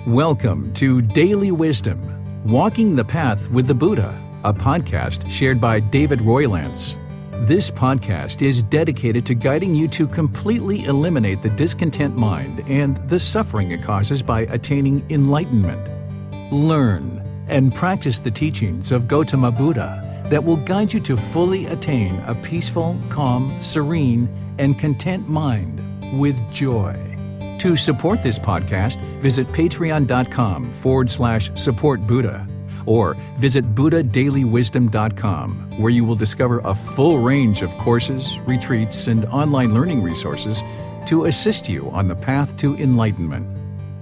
Welcome to Daily Wisdom, Walking the Path with the Buddha, a podcast shared by David Roylance. This podcast is dedicated to guiding you to completely eliminate the discontent mind and the suffering it causes by attaining enlightenment. Learn and practice the teachings of Gautama Buddha that will guide you to fully attain a peaceful, calm, serene, and content mind with joy. To support this podcast, visit patreon.com/support Buddha or visit buddhadailywisdom.com, where you will discover a full range of courses, retreats, and online learning resources to assist you on the path to enlightenment.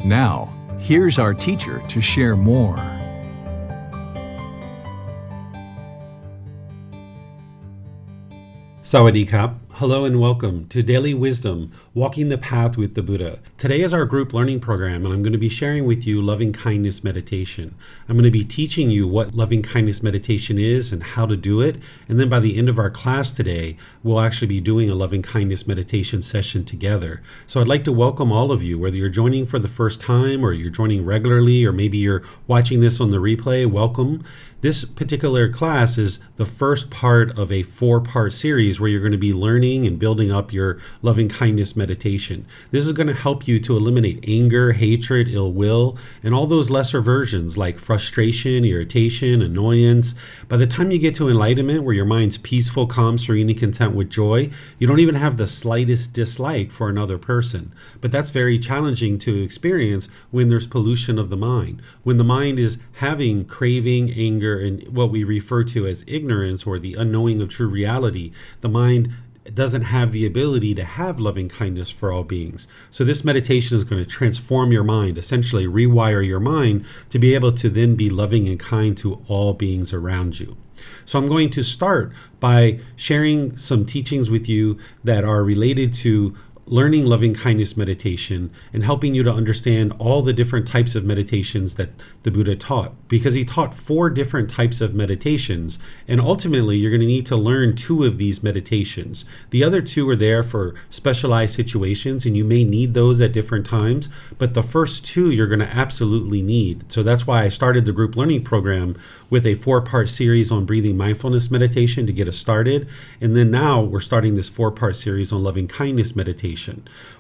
Now, here's our teacher to share more. Sawadee Kap. Hello and welcome to Daily Wisdom, Walking the Path with the Buddha. Today is our group learning program, and I'm going to be sharing with you loving kindness meditation. I'm going to be teaching you what loving kindness meditation is and how to do it. And then by the end of our class today, we'll actually be doing a loving kindness meditation session together. So I'd like to welcome all of you, whether you're joining for the first time or you're joining regularly, or maybe you're watching this on the replay, welcome. This particular class is the first part of a 4-part series where you're going to be learning and building up your loving kindness meditation. This is going to help you to eliminate anger, hatred, ill will, and all those lesser versions like frustration, irritation, annoyance. By the time you get to enlightenment, where your mind's peaceful, calm, serene, and content with joy, you don't even have the slightest dislike for another person. But that's very challenging to experience when there's pollution of the mind. When the mind is having craving, anger, and what we refer to as ignorance or the unknowing of true reality, the mind doesn't have the ability to have loving kindness for all beings. So this meditation is going to transform your mind, essentially rewire your mind to be able to then be loving and kind to all beings around you. So I'm going to start by sharing some teachings with you that are related to learning loving kindness meditation and helping you to understand all the different types of meditations that the Buddha taught, because he taught 4 different types of meditations, and ultimately you're going to need to learn 2 of these meditations. The other 2 are there for specialized situations, and you may need those at different times, but the first 2 you're going to absolutely need. So that's why I started the group learning program with a 4-part series on breathing mindfulness meditation to get us started, and then now we're starting this 4-part series on loving kindness meditation.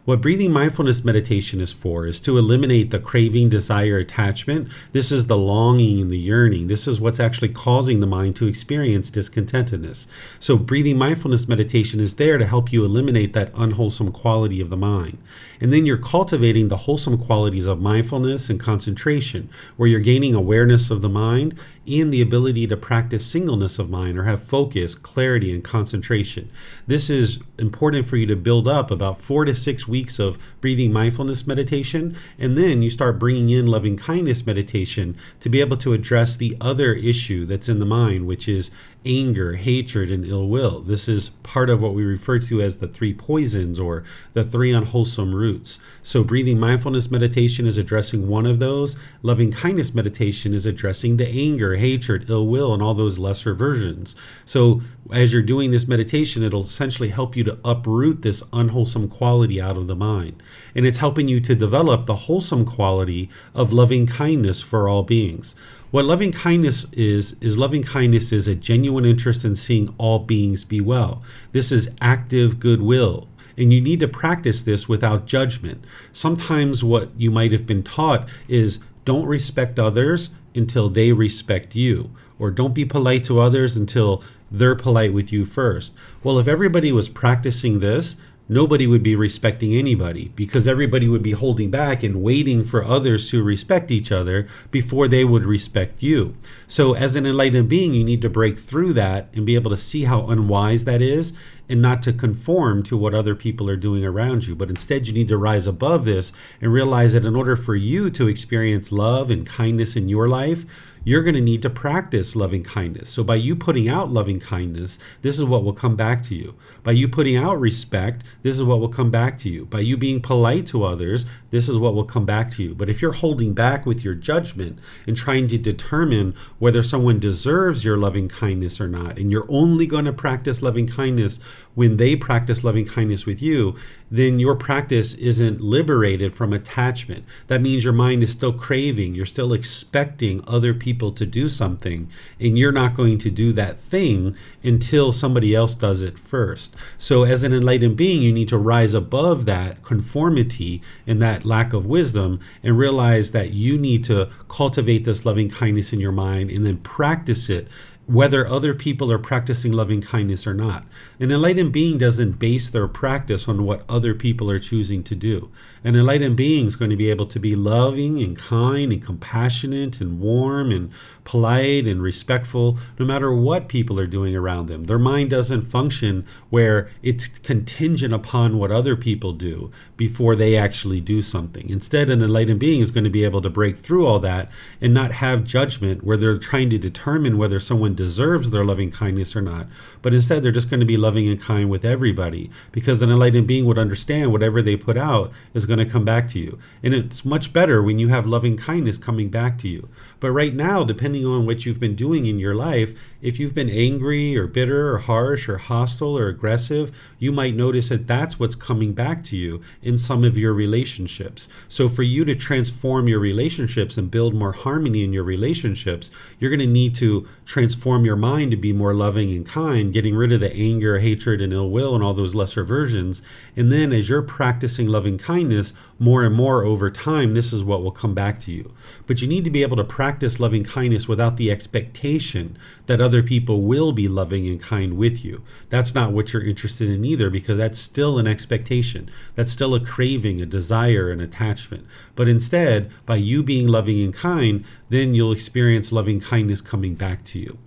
What breathing mindfulness meditation is for is to eliminate the craving, desire, attachment. This is the longing and the yearning. This is what's actually causing the mind to experience discontentedness. So breathing mindfulness meditation is there to help you eliminate that unwholesome quality of the mind. And then you're cultivating the wholesome qualities of mindfulness and concentration, where you're gaining awareness of the mind and the ability to practice singleness of mind or have focus, clarity, and concentration. This is important for you to build up about 4 to 6 weeks of breathing mindfulness meditation, and then you start bringing in loving kindness meditation to be able to address the other issue that's in the mind, which is anger, hatred, and ill will. This is part of what we refer to as the 3 poisons or the 3 unwholesome roots. So breathing mindfulness meditation is addressing one of those. Loving kindness meditation is addressing the anger, hatred, ill will, and all those lesser versions. So as you're doing this meditation, it'll essentially help you to uproot this unwholesome quality out of the mind. And it's helping you to develop the wholesome quality of loving kindness for all beings. What loving kindness is loving kindness is a genuine interest in seeing all beings be well. This is active goodwill, and you need to practice this without judgment. Sometimes what you might have been taught is don't respect others until they respect you, or don't be polite to others until they're polite with you first. Well, if everybody was practicing this, nobody would be respecting anybody, because everybody would be holding back and waiting for others to respect each other before they would respect you. So as an enlightened being, you need to break through that and be able to see how unwise that is, and not to conform to what other people are doing around you. But instead, you need to rise above this and realize that in order for you to experience love and kindness in your life, you're going to need to practice loving kindness. So by you putting out loving kindness, this is what will come back to you. By you putting out respect, this is what will come back to you. By you being polite to others, this is what will come back to you. But if you're holding back with your judgment and trying to determine whether someone deserves your loving kindness or not, and you're only going to practice loving kindness when they practice loving kindness with you, then your practice isn't liberated from attachment. That means your mind is still craving, you're still expecting other people to do something, and you're not going to do that thing until somebody else does it first. So as an enlightened being, you need to rise above that conformity and that lack of wisdom and realize that you need to cultivate this loving kindness in your mind and then practice it whether other people are practicing loving kindness or not. An enlightened being doesn't base their practice on what other people are choosing to do. An enlightened being is going to be able to be loving and kind and compassionate and warm and polite and respectful no matter what people are doing around them. Their mind doesn't function where it's contingent upon what other people do before they actually do something. Instead, an enlightened being is going to be able to break through all that and not have judgment where they're trying to determine whether someone deserves their loving kindness or not. But instead, they're just going to be loving and kind with everybody, because an enlightened being would understand whatever they put out is going to come back to you. And it's much better when you have loving kindness coming back to you. But right now, depending on what you've been doing in your life, if you've been angry or bitter or harsh or hostile or aggressive, you might notice that that's what's coming back to you in some of your relationships. So for you to transform your relationships and build more harmony in your relationships, you're going to need to transform your mind to be more loving and kind, getting rid of the anger, hatred, and ill will and all those lesser versions. And then as you're practicing loving kindness more and more over time, this is what will come back to you. But you need to be able to practice loving kindness without the expectation that other people will be loving and kind with you. That's not what you're interested in either, because that's still an expectation. That's still a craving, a desire, an attachment. But instead, by you being loving and kind, then you'll experience loving kindness coming back to you.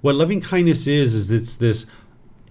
What loving kindness is it's this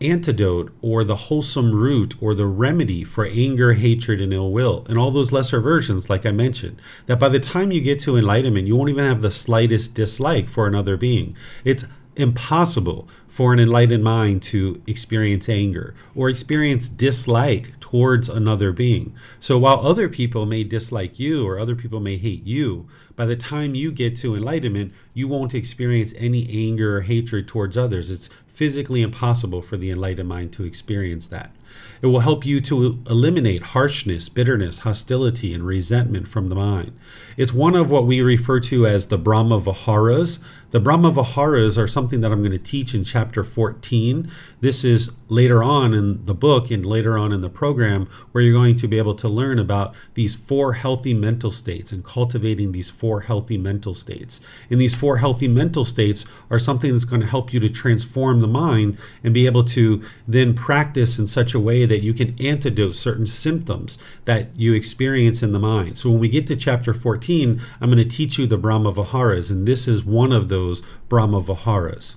antidote or the wholesome root or the remedy for anger, hatred, and ill will, and all those lesser versions, like I mentioned, that by the time you get to enlightenment, you won't even have the slightest dislike for another being. It's impossible for an enlightened mind to experience anger or experience dislike towards another being. So while other people may dislike you or other people may hate you, by the time you get to enlightenment, you won't experience any anger or hatred towards others. It's physically impossible for the enlightened mind to experience that. It will help you to eliminate harshness, bitterness, hostility, and resentment from the mind. It's one of what we refer to as the Brahma Viharas. The Brahma Viharas are something that I'm going to teach in chapter 14. This is later on in the book and later on in the program where you're going to be able to learn about these 4 healthy mental states and cultivating these 4 healthy mental states. And these 4 healthy mental states are something that's going to help you to transform the mind and be able to then practice in such a way that you can antidote certain symptoms that you experience in the mind. So when we get to chapter 14, I'm going to teach you the Brahma Viharas, and this is one of those Brahma Viharas.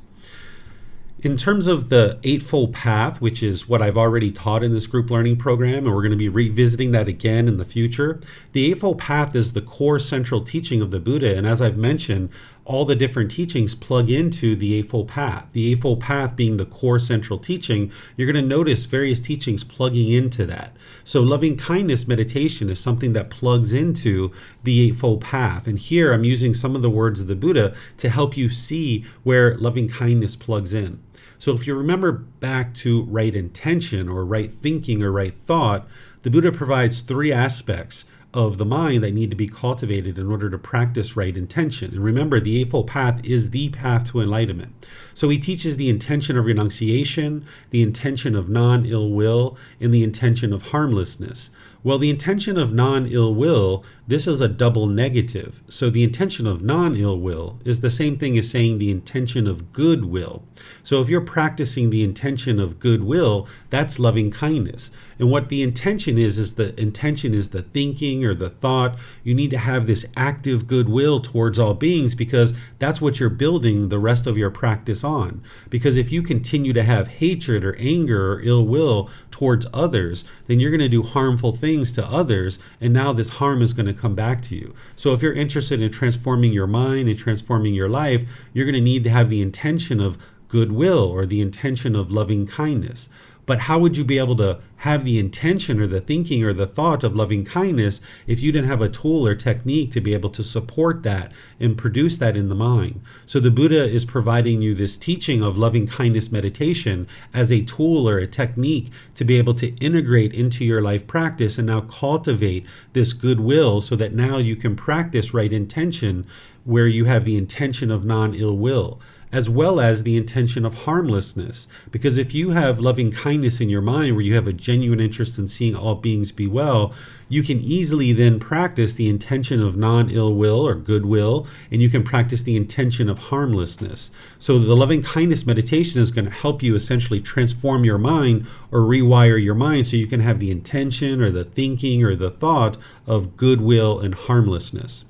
In terms of the Eightfold Path, which is what I've already taught in this group learning program, and we're going to be revisiting that again in the future, the Eightfold Path is the core central teaching of the Buddha. And as I've mentioned, all the different teachings plug into the Eightfold Path. The Eightfold Path being the core central teaching, you're going to notice various teachings plugging into that. So loving kindness meditation is something that plugs into the Eightfold Path. And here I'm using some of the words of the Buddha to help you see where loving kindness plugs in. So if you remember back to right intention or right thinking or right thought, the Buddha provides 3 aspects of the mind that need to be cultivated in order to practice right intention. And remember, the Eightfold Path is the path to enlightenment. So he teaches the intention of renunciation, the intention of non-ill will, and the intention of harmlessness. Well, the intention of non-ill will, this is a double negative. So the intention of non-ill will is the same thing as saying the intention of goodwill. So if you're practicing the intention of goodwill, that's loving kindness. And what the intention is the intention is the thinking or the thought. You need to have this active goodwill towards all beings, because that's what you're building the rest of your practice on. Because if you continue to have hatred or anger or ill will towards others, then you're going to do harmful things to others, and now this harm is going to come back to you. So if you're interested in transforming your mind and transforming your life, you're going to need to have the intention of goodwill or the intention of loving kindness. But how would you be able to have the intention or the thinking or the thought of loving kindness if you didn't have a tool or technique to be able to support that and produce that in the mind? So the Buddha is providing you this teaching of loving kindness meditation as a tool or a technique to be able to integrate into your life practice and now cultivate this goodwill, so that now you can practice right intention, where you have the intention of non-ill will, as well as the intention of harmlessness. Because if you have loving kindness in your mind, where you have a genuine interest in seeing all beings be well, you can easily then practice the intention of non-ill will or goodwill, and you can practice the intention of harmlessness. So the loving kindness meditation is going to help you essentially transform your mind or rewire your mind, so you can have the intention or the thinking or the thought of goodwill and harmlessness.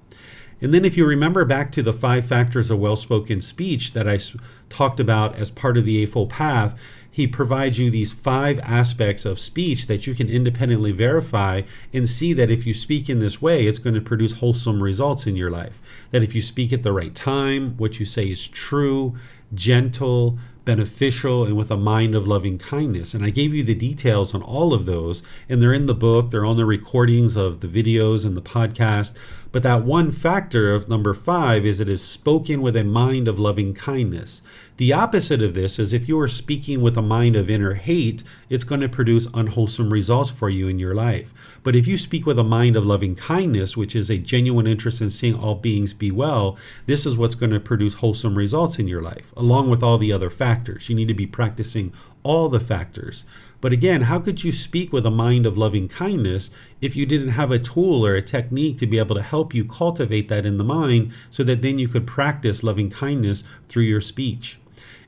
And then if you remember back to the 5 factors of well-spoken speech that I talked about as part of the Eightfold Path, he provides you these 5 aspects of speech that you can independently verify and see that if you speak in this way, it's going to produce wholesome results in your life. That if you speak at the right time, what you say is true, gentle, beneficial, and with a mind of loving kindness. And I gave you the details on all of those, and they're in the book, they're on the recordings of the videos and the podcast. But that one factor of number 5 is it is spoken with a mind of loving kindness. The opposite of this is if you are speaking with a mind of inner hate, it's going to produce unwholesome results for you in your life. But if you speak with a mind of loving kindness, which is a genuine interest in seeing all beings be well, this is what's going to produce wholesome results in your life, along with all the other factors. You need to be practicing all the factors. But again, how could you speak with a mind of loving kindness if you didn't have a tool or a technique to be able to help you cultivate that in the mind, so that then you could practice loving kindness through your speech?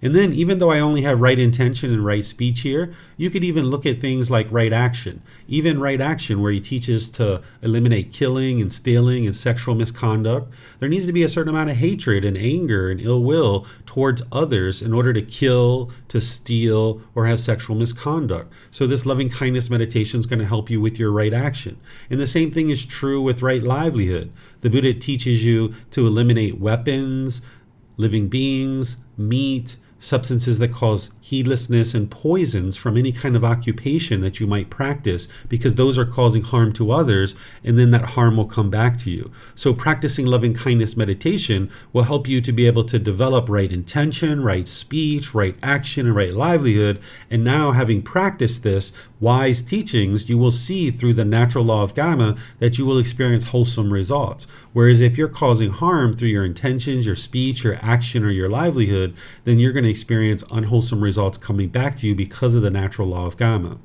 And then, even though I only have right intention and right speech here, you could even look at things like right action. Even right action, where he teaches to eliminate killing and stealing and sexual misconduct. There needs to be a certain amount of hatred and anger and ill will towards others in order to kill, to steal, or have sexual misconduct. So this loving kindness meditation is going to help you with your right action. And the same thing is true with right livelihood. The Buddha teaches you to eliminate weapons, living beings, meat, substances that cause heedlessness, and poisons from any kind of occupation that you might practice, because those are causing harm to others, and then that harm will come back to you. So practicing loving kindness meditation will help you to be able to develop right intention, right speech, right action, and right livelihood. And now, having practiced this wise teachings, you will see through the natural law of karma that you will experience wholesome results. Whereas if you're causing harm through your intentions, your speech, your action, or your livelihood, then you're going to experience unwholesome results coming back to you because of the natural law of karma.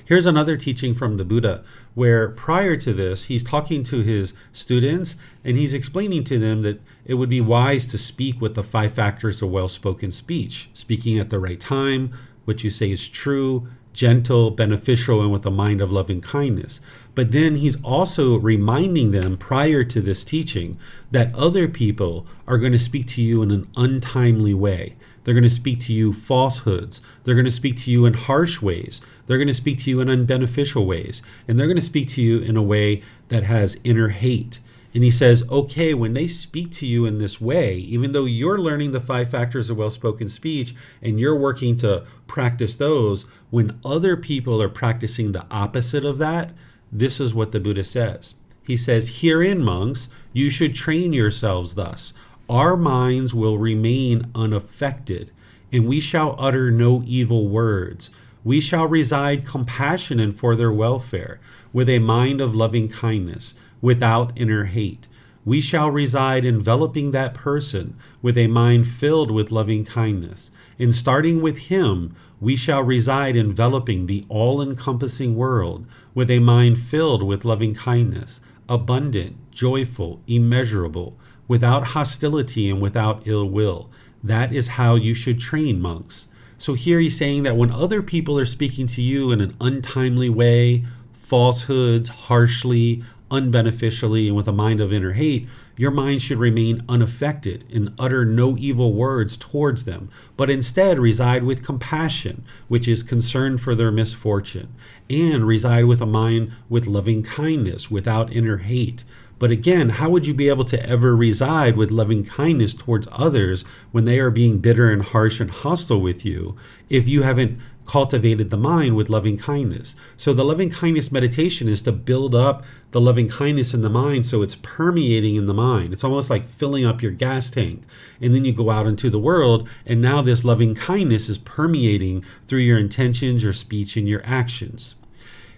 Here's another teaching from the Buddha, where prior to this, he's talking to his students and he's explaining to them that it would be wise to speak with the 5 factors of well-spoken speech, speaking at the right time, what you say is true, gentle, beneficial, and with a mind of loving kindness. But then he's also reminding them prior to this teaching that other people are going to speak to you in an untimely way. They're going to speak to you falsehoods. They're going to speak to you in harsh ways. They're going to speak to you in unbeneficial ways. And they're going to speak to you in a way that has inner hate. And he says, okay, when they speak to you in this way, even though you're learning the 5 factors of well-spoken speech and you're working to practice those, when other people are practicing the opposite of that, this is what the Buddha says. He says, herein, monks, you should train yourselves thus. Our minds will remain unaffected, and we shall utter no evil words. We shall reside compassionate for their welfare, with a mind of loving kindness, without inner hate. We shall reside enveloping that person with a mind filled with loving kindness. And starting with him, we shall reside enveloping the all-encompassing world with a mind filled with loving kindness, abundant, joyful, immeasurable, without hostility and without ill will. That is how you should train, monks. So here he's saying that when other people are speaking to you in an untimely way, falsehoods, harshly, unbeneficially, and with a mind of inner hate, your mind should remain unaffected and utter no evil words towards them, but instead reside with compassion, which is concern for their misfortune, and reside with a mind with loving kindness, without inner hate. But again, how would you be able to ever reside with loving kindness towards others when they are being bitter and harsh and hostile with you if you haven't cultivated the mind with loving kindness? So the loving kindness meditation is to build up the loving kindness in the mind so it's permeating in the mind. It's almost like filling up your gas tank. And then you go out into the world, and now this loving kindness is permeating through your intentions, your speech, and your actions.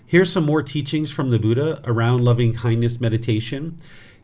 Here's some more teachings from the Buddha around loving kindness meditation.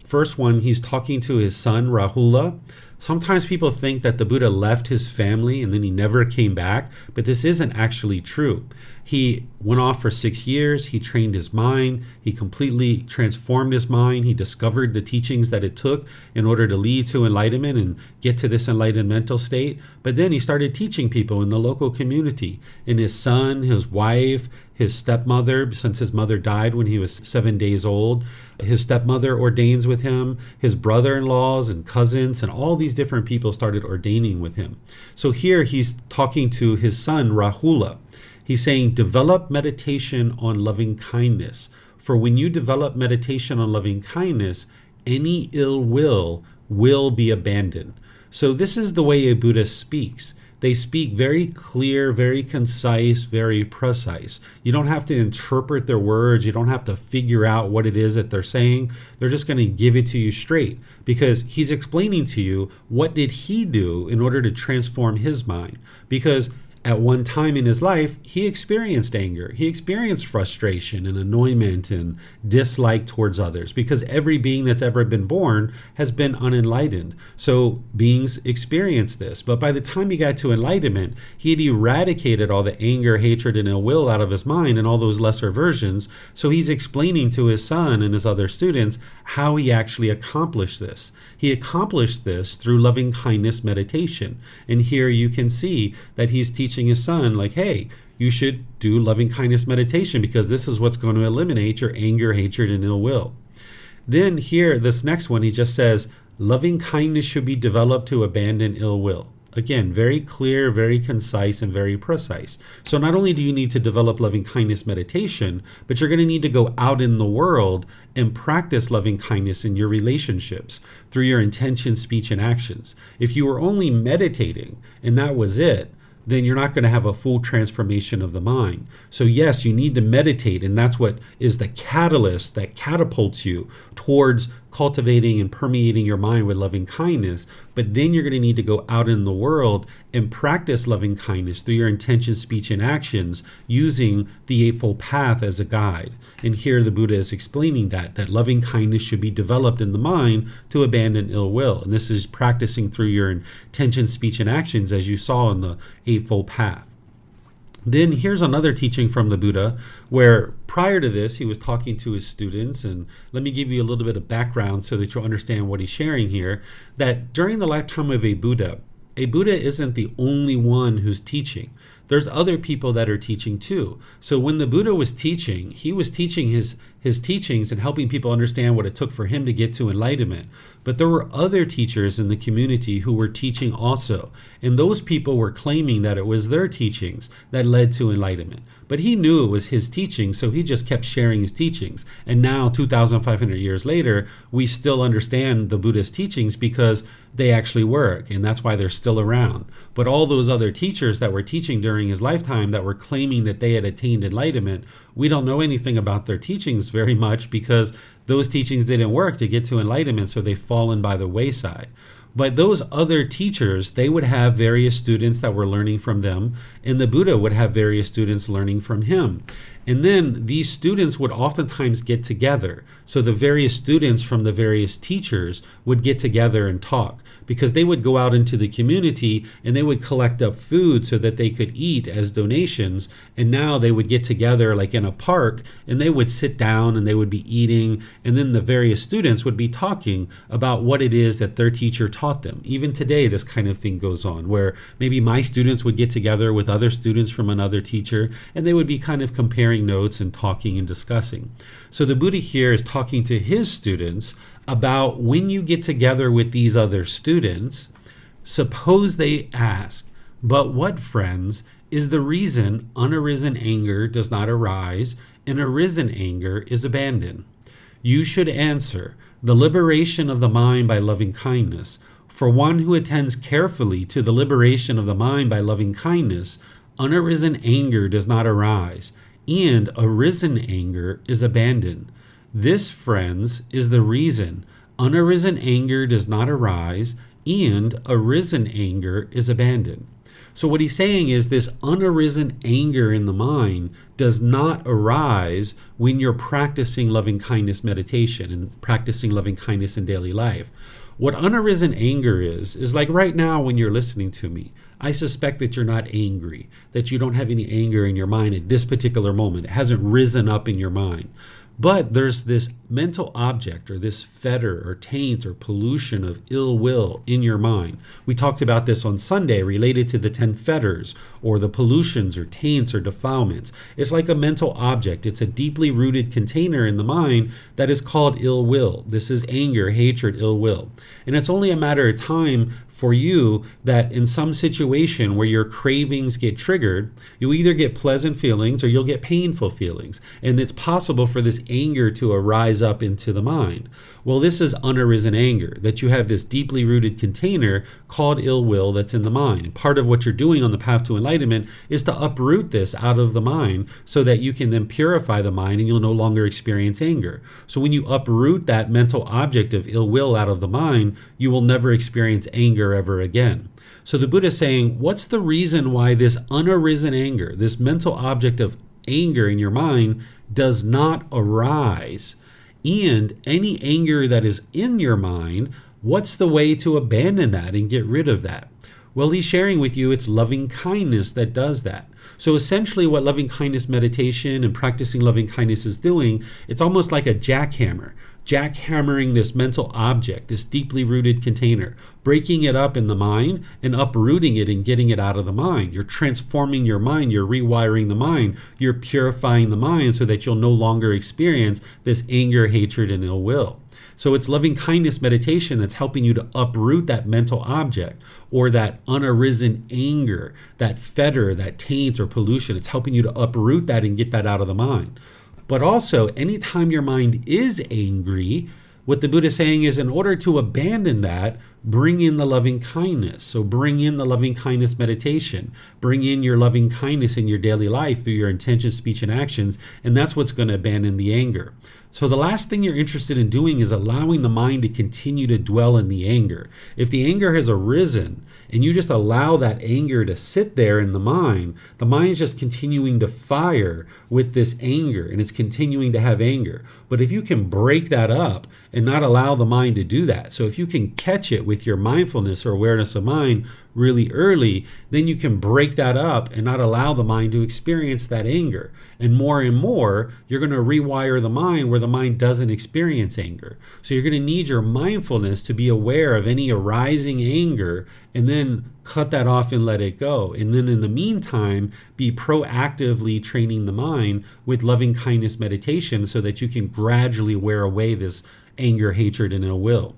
First one, he's talking to his son, Rahula. Sometimes people think that the Buddha left his family and then he never came back, but this isn't actually true. He went off for 6 years, he trained his mind, he completely transformed his mind, he discovered the teachings that it took in order to lead to enlightenment and get to this enlightened mental state. But then he started teaching people in the local community, and his son, his wife, his stepmother, since his mother died when he was 7 days old, his stepmother ordains with him, his brother-in-laws and cousins, and all these different people started ordaining with him. So here he's talking to his son, Rahula. He's saying, develop meditation on loving kindness. For when you develop meditation on loving kindness, any ill will be abandoned. So this is the way a Buddha speaks. They speak very clear, very concise, very precise. You don't have to interpret their words. You don't have to figure out what it is that they're saying. They're just going to give it to you straight, because he's explaining to you what did he do in order to transform his mind. Because at one time in his life, he experienced anger. He experienced frustration and annoyment and dislike towards others, because every being that's ever been born has been unenlightened. So beings experience this. But by the time he got to enlightenment, he had eradicated all the anger, hatred, and ill will out of his mind and all those lesser versions. So he's explaining to his son and his other students how he actually accomplished this. He accomplished this through loving kindness meditation. And here you can see that he's teaching his son, like, hey, you should do loving kindness meditation, because this is what's going to eliminate your anger, hatred, and ill will. Then here, this next one, he just says, loving kindness should be developed to abandon ill will. Again, very clear, very concise, and very precise. So not only do you need to develop loving kindness meditation, but you're going to need to go out in the world and practice loving kindness in your relationships through your intention, speech, and actions. If you were only meditating and that was it, then you're not going to have a full transformation of the mind. So yes, you need to meditate, and that's what is the catalyst that catapults you towards cultivating and permeating your mind with loving kindness. But then you're going to need to go out in the world and practice loving kindness through your intention, speech, and actions, using the Eightfold Path as a guide. And here the Buddha is explaining that loving kindness should be developed in the mind to abandon ill will. And this is practicing through your intention, speech, and actions, as you saw in the Eightfold Path. Then here's another teaching from the Buddha, where prior to this, he was talking to his students. And let me give you a little bit of background so that you'll understand what he's sharing here, that during the lifetime of a Buddha isn't the only one who's teaching. There's other people that are teaching too. So when the Buddha was teaching, he was teaching his teachings and helping people understand what it took for him to get to enlightenment. But there were other teachers in the community who were teaching also. And those people were claiming that it was their teachings that led to enlightenment. But he knew it was his teachings, so he just kept sharing his teachings. And now, 2,500 years later, we still understand the Buddha's teachings because they actually work, and that's why they're still around. But all those other teachers that were teaching during his lifetime that were claiming that they had attained enlightenment, we don't know anything about their teachings very much, because those teachings didn't work to get to enlightenment, so they've fallen by the wayside. But those other teachers, they would have various students that were learning from them, and the Buddha would have various students learning from him. And then these students would oftentimes get together. So the various students from the various teachers would get together and talk, because they would go out into the community and they would collect up food so that they could eat as donations. And now they would get together like in a park, and they would sit down and they would be eating. And then the various students would be talking about what it is that their teacher taught taught them. Even today, this kind of thing goes on, where maybe my students would get together with other students from another teacher, and they would be kind of comparing notes and talking and discussing. So the Buddha here is talking to his students about when you get together with these other students, suppose they ask, "But what, friends, is the reason unarisen anger does not arise and arisen anger is abandoned?" You should answer, "The liberation of the mind by loving kindness. For one who attends carefully to the liberation of the mind by loving kindness, unarisen anger does not arise, and arisen anger is abandoned. This, friends, is the reason unarisen anger does not arise, and arisen anger is abandoned." So what he's saying is this unarisen anger in the mind does not arise when you're practicing loving kindness meditation and practicing loving kindness in daily life. What unarisen anger is like right now when you're listening to me, I suspect that you're not angry, that you don't have any anger in your mind at this particular moment. It hasn't risen up in your mind. But there's this mental object or this fetter or taint or pollution of ill will in your mind. We talked about this on Sunday related to the 10 fetters or the pollutions or taints or defilements. It's like a mental object. It's a deeply rooted container in the mind that is called ill will. This is anger, hatred, ill will. And it's only a matter of time for you that in some situation where your cravings get triggered, you either get pleasant feelings or you'll get painful feelings. And it's possible for this anger to arise up into the mind. Well, this is unarisen anger, that you have this deeply rooted container called ill will that's in the mind. Part of what you're doing on the path to enlightenment is to uproot this out of the mind so that you can then purify the mind and you'll no longer experience anger. So when you uproot that mental object of ill will out of the mind, you will never experience anger ever again. So the Buddha is saying, what's the reason why this unarisen anger, this mental object of anger in your mind, does not arise? And any anger that is in your mind, what's the way to abandon that and get rid of that? Well, he's sharing with you it's loving kindness that does that. So essentially what loving kindness meditation and practicing loving kindness is doing, it's almost like a jackhammering this mental object, this deeply rooted container, breaking it up in the mind and uprooting it and getting it out of the mind. You're transforming your mind, you're rewiring the mind, you're purifying the mind so that you'll no longer experience this anger, hatred, and ill will. So it's loving kindness meditation that's helping you to uproot that mental object or that unarisen anger, that fetter, that taint or pollution. It's helping you to uproot that and get that out of the mind. But also, anytime your mind is angry, what the Buddha is saying is in order to abandon that, bring in the loving kindness. So bring in the loving kindness meditation. Bring in your loving kindness in your daily life through your intention, speech, and actions. And that's what's going to abandon the anger. So the last thing you're interested in doing is allowing the mind to continue to dwell in the anger. If the anger has arisen and you just allow that anger to sit there in the mind is just continuing to fire with this anger and it's continuing to have anger. But if you can break that up and not allow the mind to do that, so if you can catch it with your mindfulness or awareness of mind really early, then you can break that up and not allow the mind to experience that anger. And more, you're going to rewire the mind where the mind doesn't experience anger. So you're going to need your mindfulness to be aware of any arising anger and then cut that off and let it go. And then in the meantime, be proactively training the mind with loving kindness meditation so that you can gradually wear away this anger, hatred, and ill will.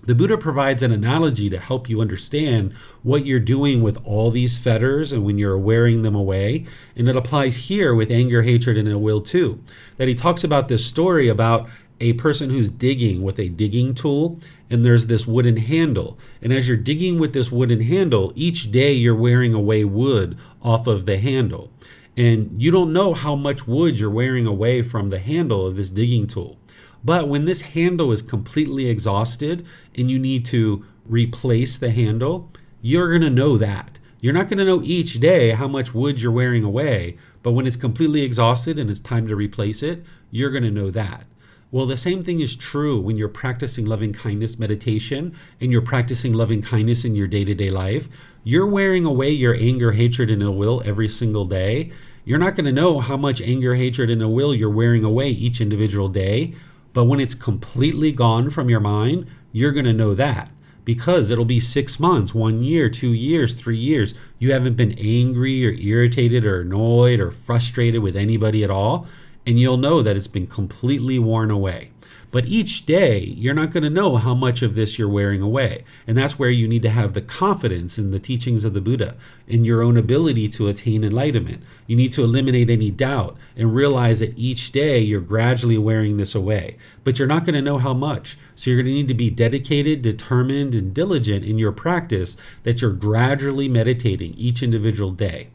The Buddha provides an analogy to help you understand what you're doing with all these fetters and when you're wearing them away. And it applies here with anger, hatred, and ill will too. That he talks about this story about a person who's digging with a digging tool, and there's this wooden handle. And as you're digging with this wooden handle, each day you're wearing away wood off of the handle. And you don't know how much wood you're wearing away from the handle of this digging tool. But when this handle is completely exhausted and you need to replace the handle, you're going to know that. You're not going to know each day how much wood you're wearing away, but when it's completely exhausted and it's time to replace it, you're going to know that. Well, the same thing is true when you're practicing loving kindness meditation and you're practicing loving kindness in your day-to-day life. You're wearing away your anger, hatred, and ill will every single day. You're not going to know how much anger, hatred, and ill will you're wearing away each individual day. But when it's completely gone from your mind, you're going to know that because it'll be 6 months, 1 year, 2 years, 3 years. You haven't been angry or irritated or annoyed or frustrated with anybody at all. And you'll know that it's been completely worn away. But each day, you're not going to know how much of this you're wearing away. And that's where you need to have the confidence in the teachings of the Buddha, in your own ability to attain enlightenment. You need to eliminate any doubt and realize that each day you're gradually wearing this away. But you're not going to know how much. So you're going to need to be dedicated, determined, and diligent in your practice that you're gradually meditating each individual day.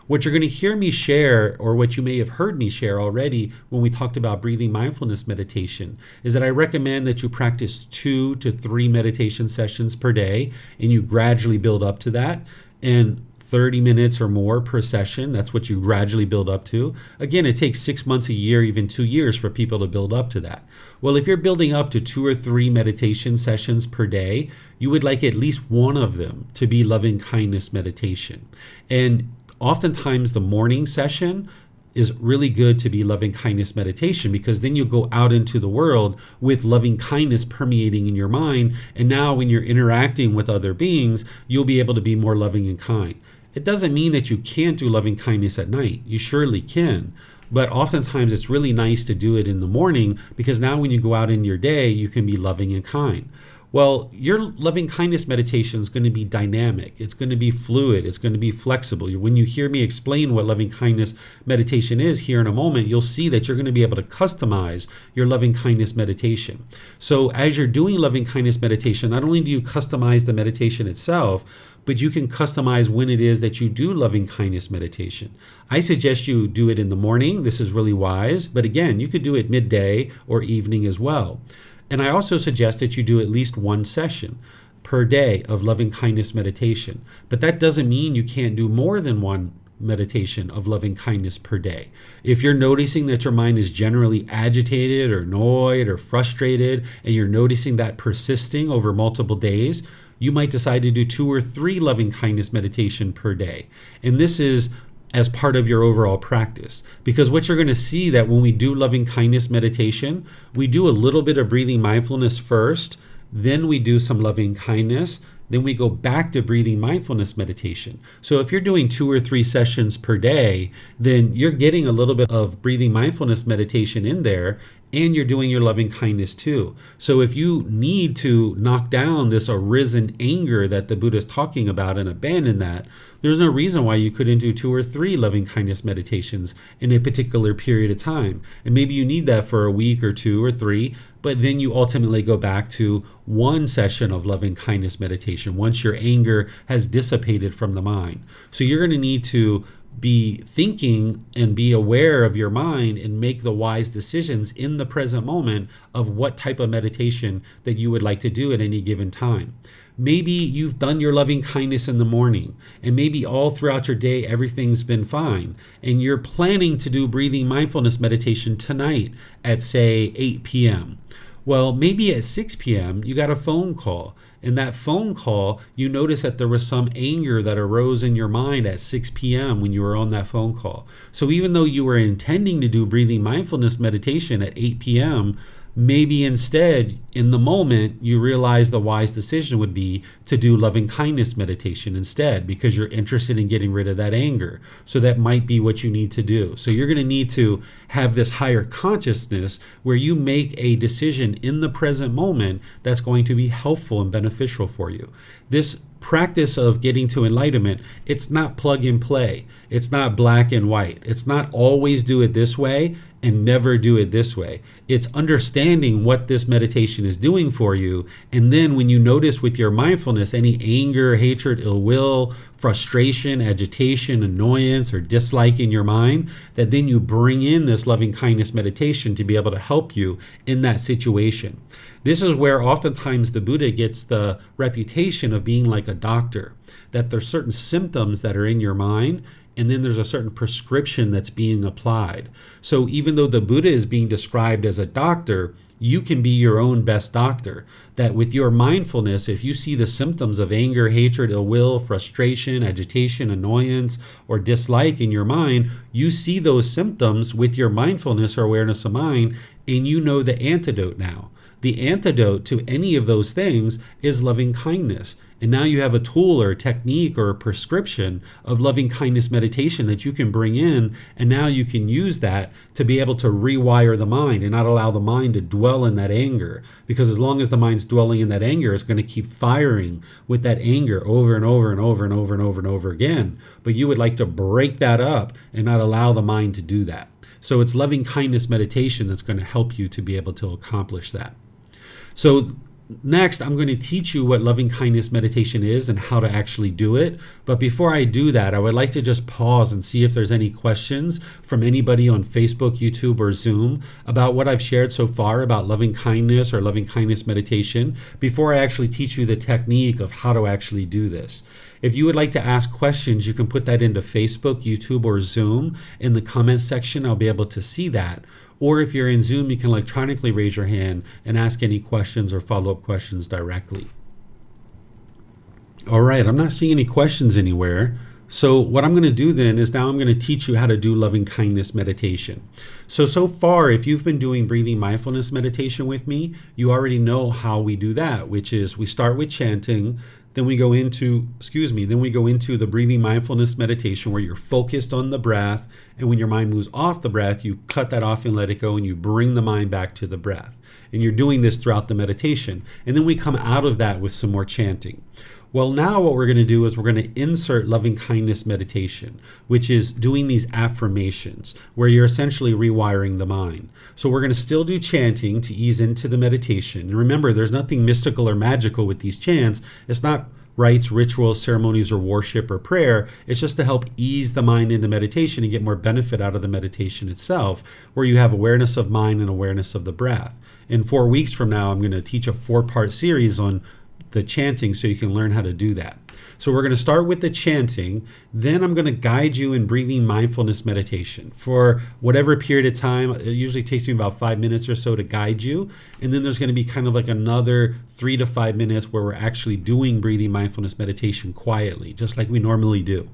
What you're going to hear me share, or what you may have heard me share already when we talked about breathing mindfulness meditation, is that I recommend that you practice 2 to 3 meditation sessions per day, and you gradually build up to that. And 30 minutes or more per session, that's what you gradually build up to. Again, it takes 6 months, a year, even 2 years for people to build up to that. Well, if you're building up to 2 or 3 meditation sessions per day, you would like at least one of them to be loving kindness meditation. And oftentimes the morning session is really good to be loving kindness meditation, because then you go out into the world with loving kindness permeating in your mind. And now when you're interacting with other beings, you'll be able to be more loving and kind. It doesn't mean that you can't do loving kindness at night. You surely can. But oftentimes it's really nice to do it in the morning, because now when you go out in your day, you can be loving and kind. Well, your loving kindness meditation is going to be dynamic. It's going to be fluid. It's going to be flexible. When you hear me explain what loving kindness meditation is here in a moment, you'll see that you're going to be able to customize your loving kindness meditation. So as you're doing loving kindness meditation, not only do you customize the meditation itself, but you can customize when it is that you do loving kindness meditation. I suggest you do it in the morning. This is really wise. But again, you could do it midday or evening as well. And I also suggest that you do at least 1 session per day of loving kindness meditation. But that doesn't mean you can't do more than 1 meditation of loving kindness per day. If you're noticing that your mind is generally agitated or annoyed or frustrated, and you're noticing that persisting over multiple days, you might decide to do 2 or 3 loving kindness meditation per day. And this is as part of your overall practice. Because what you're going to see that when we do loving kindness meditation, we do a little bit of breathing mindfulness first, then we do some loving kindness, then we go back to breathing mindfulness meditation. So if you're doing 2 or 3 sessions per day, then you're getting a little bit of breathing mindfulness meditation in there, and you're doing your loving kindness too. So if you need to knock down this arisen anger that the Buddha is talking about and abandon that, there's no reason why you couldn't do 2 or 3 loving kindness meditations in a particular period of time. And maybe you need that for a week or 2 or 3, but then you ultimately go back to 1 session of loving kindness meditation once your anger has dissipated from the mind. So you're going to need to be thinking and be aware of your mind and make the wise decisions in the present moment of what type of meditation that you would like to do at any given time. Maybe you've done your loving kindness in the morning, and maybe all throughout your day everything's been fine, and you're planning to do breathing mindfulness meditation tonight at, say, 8 p.m. Well, maybe at 6 p.m. you got a phone call. In that phone call, you notice that there was some anger that arose in your mind at 6 p.m. when you were on that phone call. So even though you were intending to do breathing mindfulness meditation at 8 p.m., maybe instead, in the moment, you realize the wise decision would be to do loving kindness meditation instead, because you're interested in getting rid of that anger. So that might be what you need to do. So you're going to need to have this higher consciousness where you make a decision in the present moment that's going to be helpful and beneficial for you. This practice of getting to enlightenment, it's not plug and play. It's not black and white. It's not always do it this way and never do it this way. It's understanding what this meditation is doing for you. And then when you notice with your mindfulness any anger, hatred, ill will, frustration, agitation, annoyance, or dislike in your mind, that then you bring in this loving kindness meditation to be able to help you in that situation. This is where oftentimes the Buddha gets the reputation of being like a doctor, that there's certain symptoms that are in your mind, and then there's a certain prescription that's being applied. So even though the Buddha is being described as a doctor, you can be your own best doctor. That with your mindfulness, if you see the symptoms of anger, hatred, ill will, frustration, agitation, annoyance, or dislike in your mind, you see those symptoms with your mindfulness or awareness of mind, and you know the antidote now. the antidote to any of those things is loving kindness. And now you have a tool or a technique or a prescription of loving kindness meditation that you can bring in. And now you can use that to be able to rewire the mind and not allow the mind to dwell in that anger. Because as long as the mind's dwelling in that anger, it's going to keep firing with that anger over and over and over and over and over and over again. But you would like to break that up and not allow the mind to do that. So it's loving kindness meditation that's going to help you to be able to accomplish that. So next, I'm going to teach you what loving kindness meditation is and how to actually do it. But before I do that, I would like to just pause and see if there's any questions from anybody on Facebook, YouTube, or Zoom about what I've shared so far about loving kindness or loving kindness meditation before I actually teach you the technique of how to actually do this. If you would like to ask questions, you can put that into Facebook, YouTube, or Zoom in the comments section. I'll be able to see that. Or if you're in Zoom, you can electronically raise your hand and ask any questions or follow-up questions directly. All right, I'm not seeing any questions anywhere. So what I'm going to do then is now I'm going to teach you how to do loving kindness meditation. So far, if you've been doing breathing mindfulness meditation with me, you already know how we do that, which is we start with chanting. Then we go into the breathing mindfulness meditation where you're focused on the breath. And when your mind moves off the breath, you cut that off and let it go and you bring the mind back to the breath. And you're doing this throughout the meditation. And then we come out of that with some more chanting. Well, now what we're going to do is we're going to insert loving kindness meditation, which is doing these affirmations where you're essentially rewiring the mind. So we're going to still do chanting to ease into the meditation. And remember, there's nothing mystical or magical with these chants. It's not rites, rituals, ceremonies, or worship or prayer. It's just to help ease the mind into meditation and get more benefit out of the meditation itself, where you have awareness of mind and awareness of the breath. In 4 weeks from now, I'm going to teach a 4-part series on the chanting so you can learn how to do that. So we're going to start with the chanting, then I'm going to guide you in breathing mindfulness meditation for whatever period of time. It usually takes me about 5 minutes or so to guide you, and then there's going to be kind of like another 3 to 5 minutes where we're actually doing breathing mindfulness meditation quietly, just like we normally do.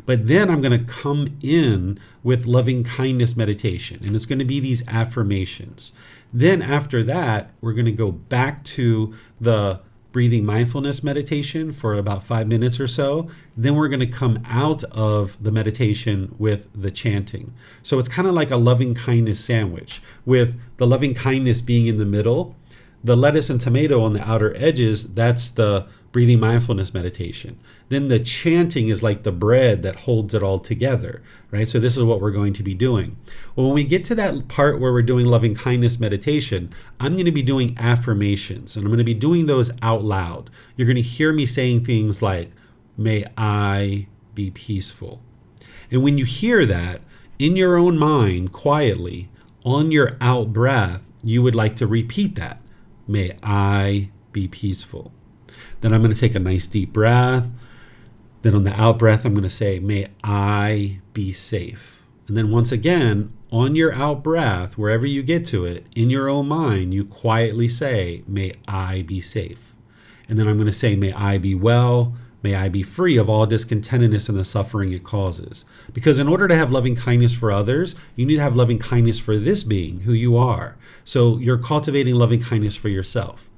But then I'm going to come in with loving kindness meditation, and it's going to be these affirmations. Then after that, we're going to go back to the breathing mindfulness meditation for about 5 minutes or so. Then we're going to come out of the meditation with the chanting. So it's kind of like a loving kindness sandwich, with the loving kindness being in the middle. The lettuce and tomato on the outer edges, that's the breathing mindfulness meditation. Then the chanting is like the bread that holds it all together, right? So this is what we're going to be doing. Well, when we get to that part where we're doing loving kindness meditation, I'm going to be doing affirmations, and I'm going to be doing those out loud. You're going to hear me saying things like, may I be peaceful. And when you hear that, in your own mind, quietly, on your out breath, you would like to repeat that. May I be peaceful. Then I'm going to take a nice deep breath. Then on the out breath, I'm going to say, may I be safe. And then once again, on your out breath, wherever you get to it, in your own mind, you quietly say, may I be safe. And then I'm going to say, may I be well. May I be free of all discontentedness and the suffering it causes. Because in order to have loving kindness for others, you need to have loving kindness for this being, who you are. So you're cultivating loving kindness for yourself.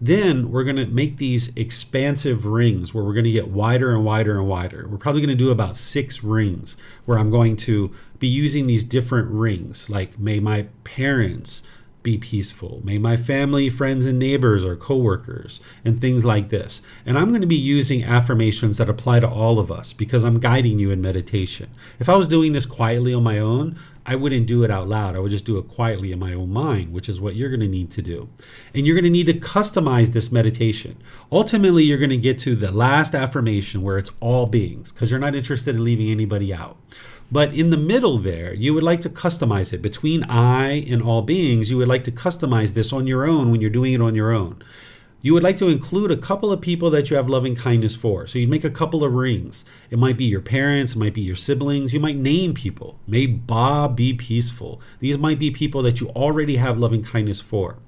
Then we're going to make these expansive rings where we're going to get wider and wider and wider. We're probably going to do about 6 rings where I'm going to be using these different rings, like may my parents be peaceful. May my family, friends, and neighbors or coworkers, and things like this. And I'm going to be using affirmations that apply to all of us because I'm guiding you in meditation. If I was doing this quietly on my own, I wouldn't do it out loud. I would just do it quietly in my own mind, which is what you're going to need to do. And you're going to need to customize this meditation. Ultimately, you're going to get to the last affirmation where it's all beings, because you're not interested in leaving anybody out. But in the middle there, you would like to customize it. Between I and all beings, you would like to customize this on your own when you're doing it on your own. You would like to include a couple of people that you have loving kindness for. So you'd make a couple of rings. It might be your parents, it might be your siblings. You might name people. May Bob be peaceful. These might be people that you already have loving kindness for.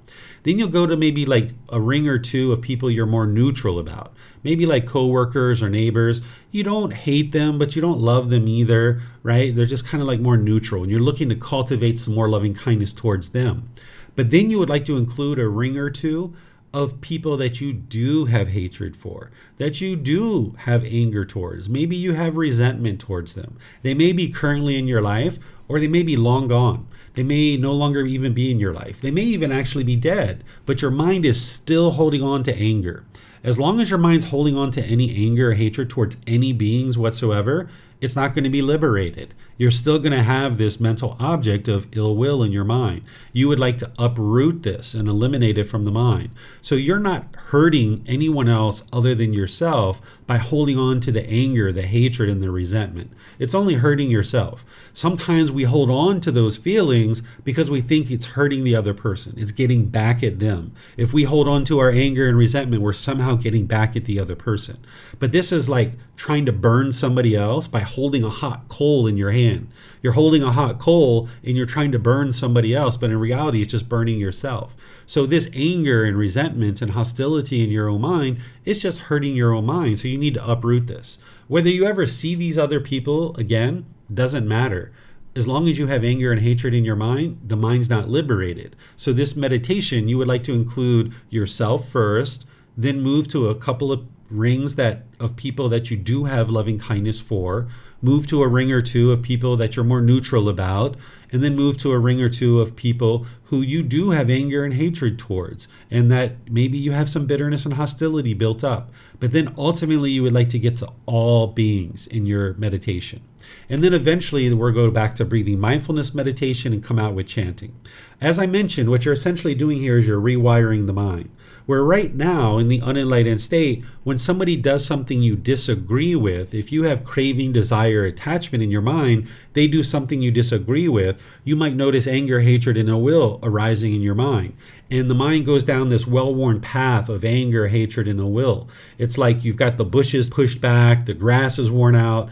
Then you'll go to maybe like a ring or two of people you're more neutral about. Maybe like coworkers or neighbors. You don't hate them, but you don't love them either, right? They're just kind of like more neutral, and you're looking to cultivate some more loving kindness towards them. But then you would like to include a ring or two of people that you do have hatred for, that you do have anger towards. Maybe you have resentment towards them. They may be currently in your life, or they may be long gone. They may no longer even be in your life. They may even actually be dead, but your mind is still holding on to anger. As long as your mind's holding on to any anger or hatred towards any beings whatsoever, it's not going to be liberated. You're still going to have this mental object of ill will in your mind. You would like to uproot this and eliminate it from the mind. So you're not hurting anyone else other than yourself by holding on to the anger, the hatred, and the resentment. It's only hurting yourself. Sometimes we hold on to those feelings because we think it's hurting the other person. It's getting back at them. If we hold on to our anger and resentment, we're somehow getting back at the other person. But this is like trying to burn somebody else by holding a hot coal in your hand. You're holding a hot coal and you're trying to burn somebody else, but in reality, it's just burning yourself. So this anger and resentment and hostility in your own mind, it's just hurting your own mind. So you need to uproot this. Whether you ever see these other people again, doesn't matter. As long as you have anger and hatred in your mind, the mind's not liberated. So this meditation, you would like to include yourself first, then move to a couple of rings of people that you do have loving kindness for, move to a ring or two of people that you're more neutral about, and then move to a ring or two of people who you do have anger and hatred towards, and that maybe you have some bitterness and hostility built up. But then ultimately you would like to get to all beings in your meditation. And then eventually we'll go back to breathing mindfulness meditation and come out with chanting. As I mentioned, what you're essentially doing here is you're rewiring the mind. Where right now in the unenlightened state, when somebody does something you disagree with, if you have craving, desire, attachment in your mind, they do something you disagree with, you might notice anger, hatred, and ill will arising in your mind. And the mind goes down this well-worn path of anger, hatred, and ill will. It's like you've got the bushes pushed back, the grass is worn out.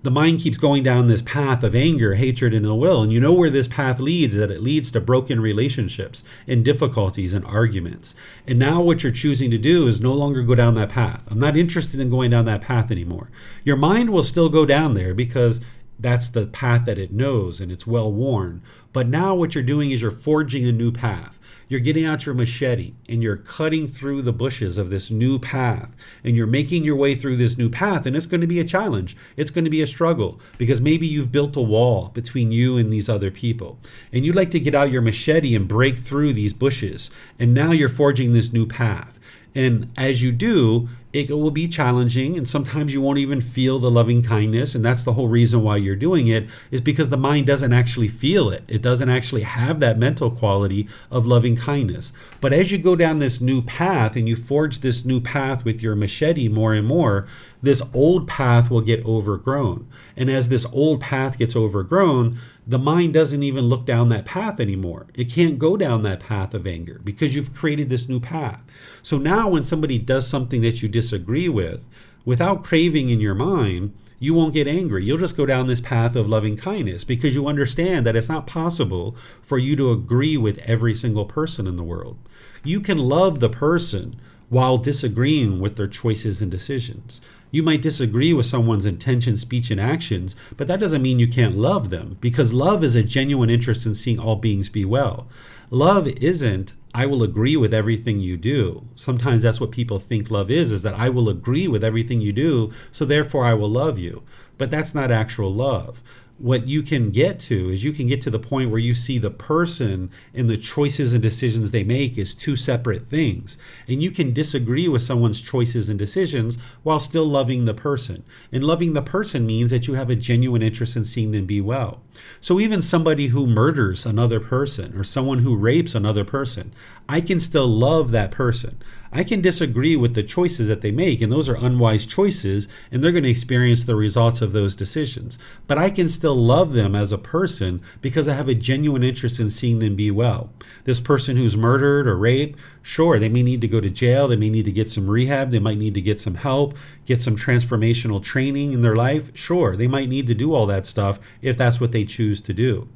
The mind keeps going down this path of anger, hatred, and ill will. And you know where this path leads, that it leads to broken relationships and difficulties and arguments. And now what you're choosing to do is no longer go down that path. I'm not interested in going down that path anymore. Your mind will still go down there because that's the path that it knows and it's well worn. But now what you're doing is you're forging a new path. You're getting out your machete and you're cutting through the bushes of this new path, and you're making your way through this new path. And it's going to be a challenge. It's going to be a struggle because maybe you've built a wall between you and these other people, and you'd like to get out your machete and break through these bushes. And now you're forging this new path. And as you do, it will be challenging, and sometimes you won't even feel the loving kindness. And that's the whole reason why you're doing it, is because the mind doesn't actually feel it. It doesn't actually have that mental quality of loving kindness. But as you go down this new path and you forge this new path with your machete more and more, this old path will get overgrown. And as this old path gets overgrown, the mind doesn't even look down that path anymore. It can't go down that path of anger because you've created this new path. So now when somebody does something that you disagree with, without craving in your mind, you won't get angry. You'll just go down this path of loving kindness because you understand that it's not possible for you to agree with every single person in the world. You can love the person while disagreeing with their choices and decisions. You might disagree with someone's intention, speech, and actions, but that doesn't mean you can't love them, because love is a genuine interest in seeing all beings be well. Love isn't, I will agree with everything you do. Sometimes that's what people think love is that I will agree with everything you do, so therefore I will love you. But that's not actual love. What you can get to is you can get to the point where you see the person and the choices and decisions they make as two separate things. And you can disagree with someone's choices and decisions while still loving the person. And loving the person means that you have a genuine interest in seeing them be well. So even somebody who murders another person or someone who rapes another person, I can still love that person. I can disagree with the choices that they make, and those are unwise choices, and they're going to experience the results of those decisions. But I can still love them as a person because I have a genuine interest in seeing them be well. This person who's murdered or raped, sure, they may need to go to jail, they may need to get some rehab, they might need to get some help, get some transformational training in their life. Sure, they might need to do all that stuff if that's what they choose to do.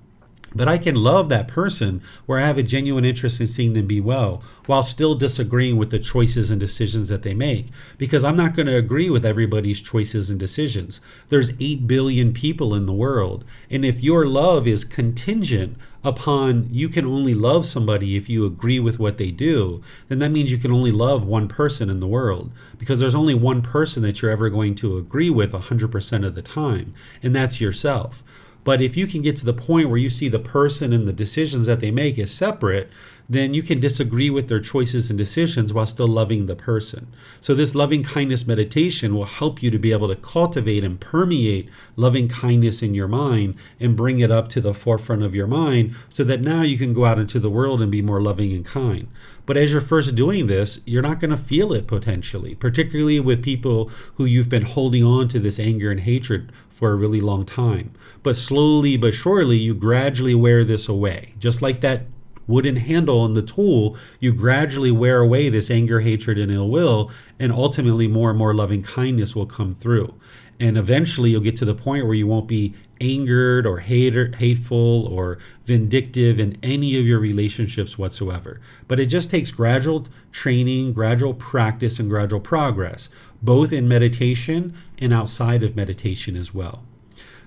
But I can love that person where I have a genuine interest in seeing them be well while still disagreeing with the choices and decisions that they make, because I'm not going to agree with everybody's choices and decisions. There's 8 billion people in the world. And if your love is contingent upon you can only love somebody if you agree with what they do, then that means you can only love one person in the world, because there's only one person that you're ever going to agree with 100% of the time, and that's yourself. But if you can get to the point where you see the person and the decisions that they make as separate, then you can disagree with their choices and decisions while still loving the person. So this loving kindness meditation will help you to be able to cultivate and permeate loving kindness in your mind and bring it up to the forefront of your mind so that now you can go out into the world and be more loving and kind. But as you're first doing this, you're not going to feel it potentially, particularly with people who you've been holding on to this anger and hatred for a really long time. But slowly but surely, you gradually wear this away. Just like that wooden handle on the tool, you gradually wear away this anger, hatred, and ill will, and ultimately more and more loving kindness will come through. And eventually you'll get to the point where you won't be angered or hateful or vindictive in any of your relationships whatsoever. But it just takes gradual training, gradual practice, and gradual progress, both in meditation and outside of meditation as well.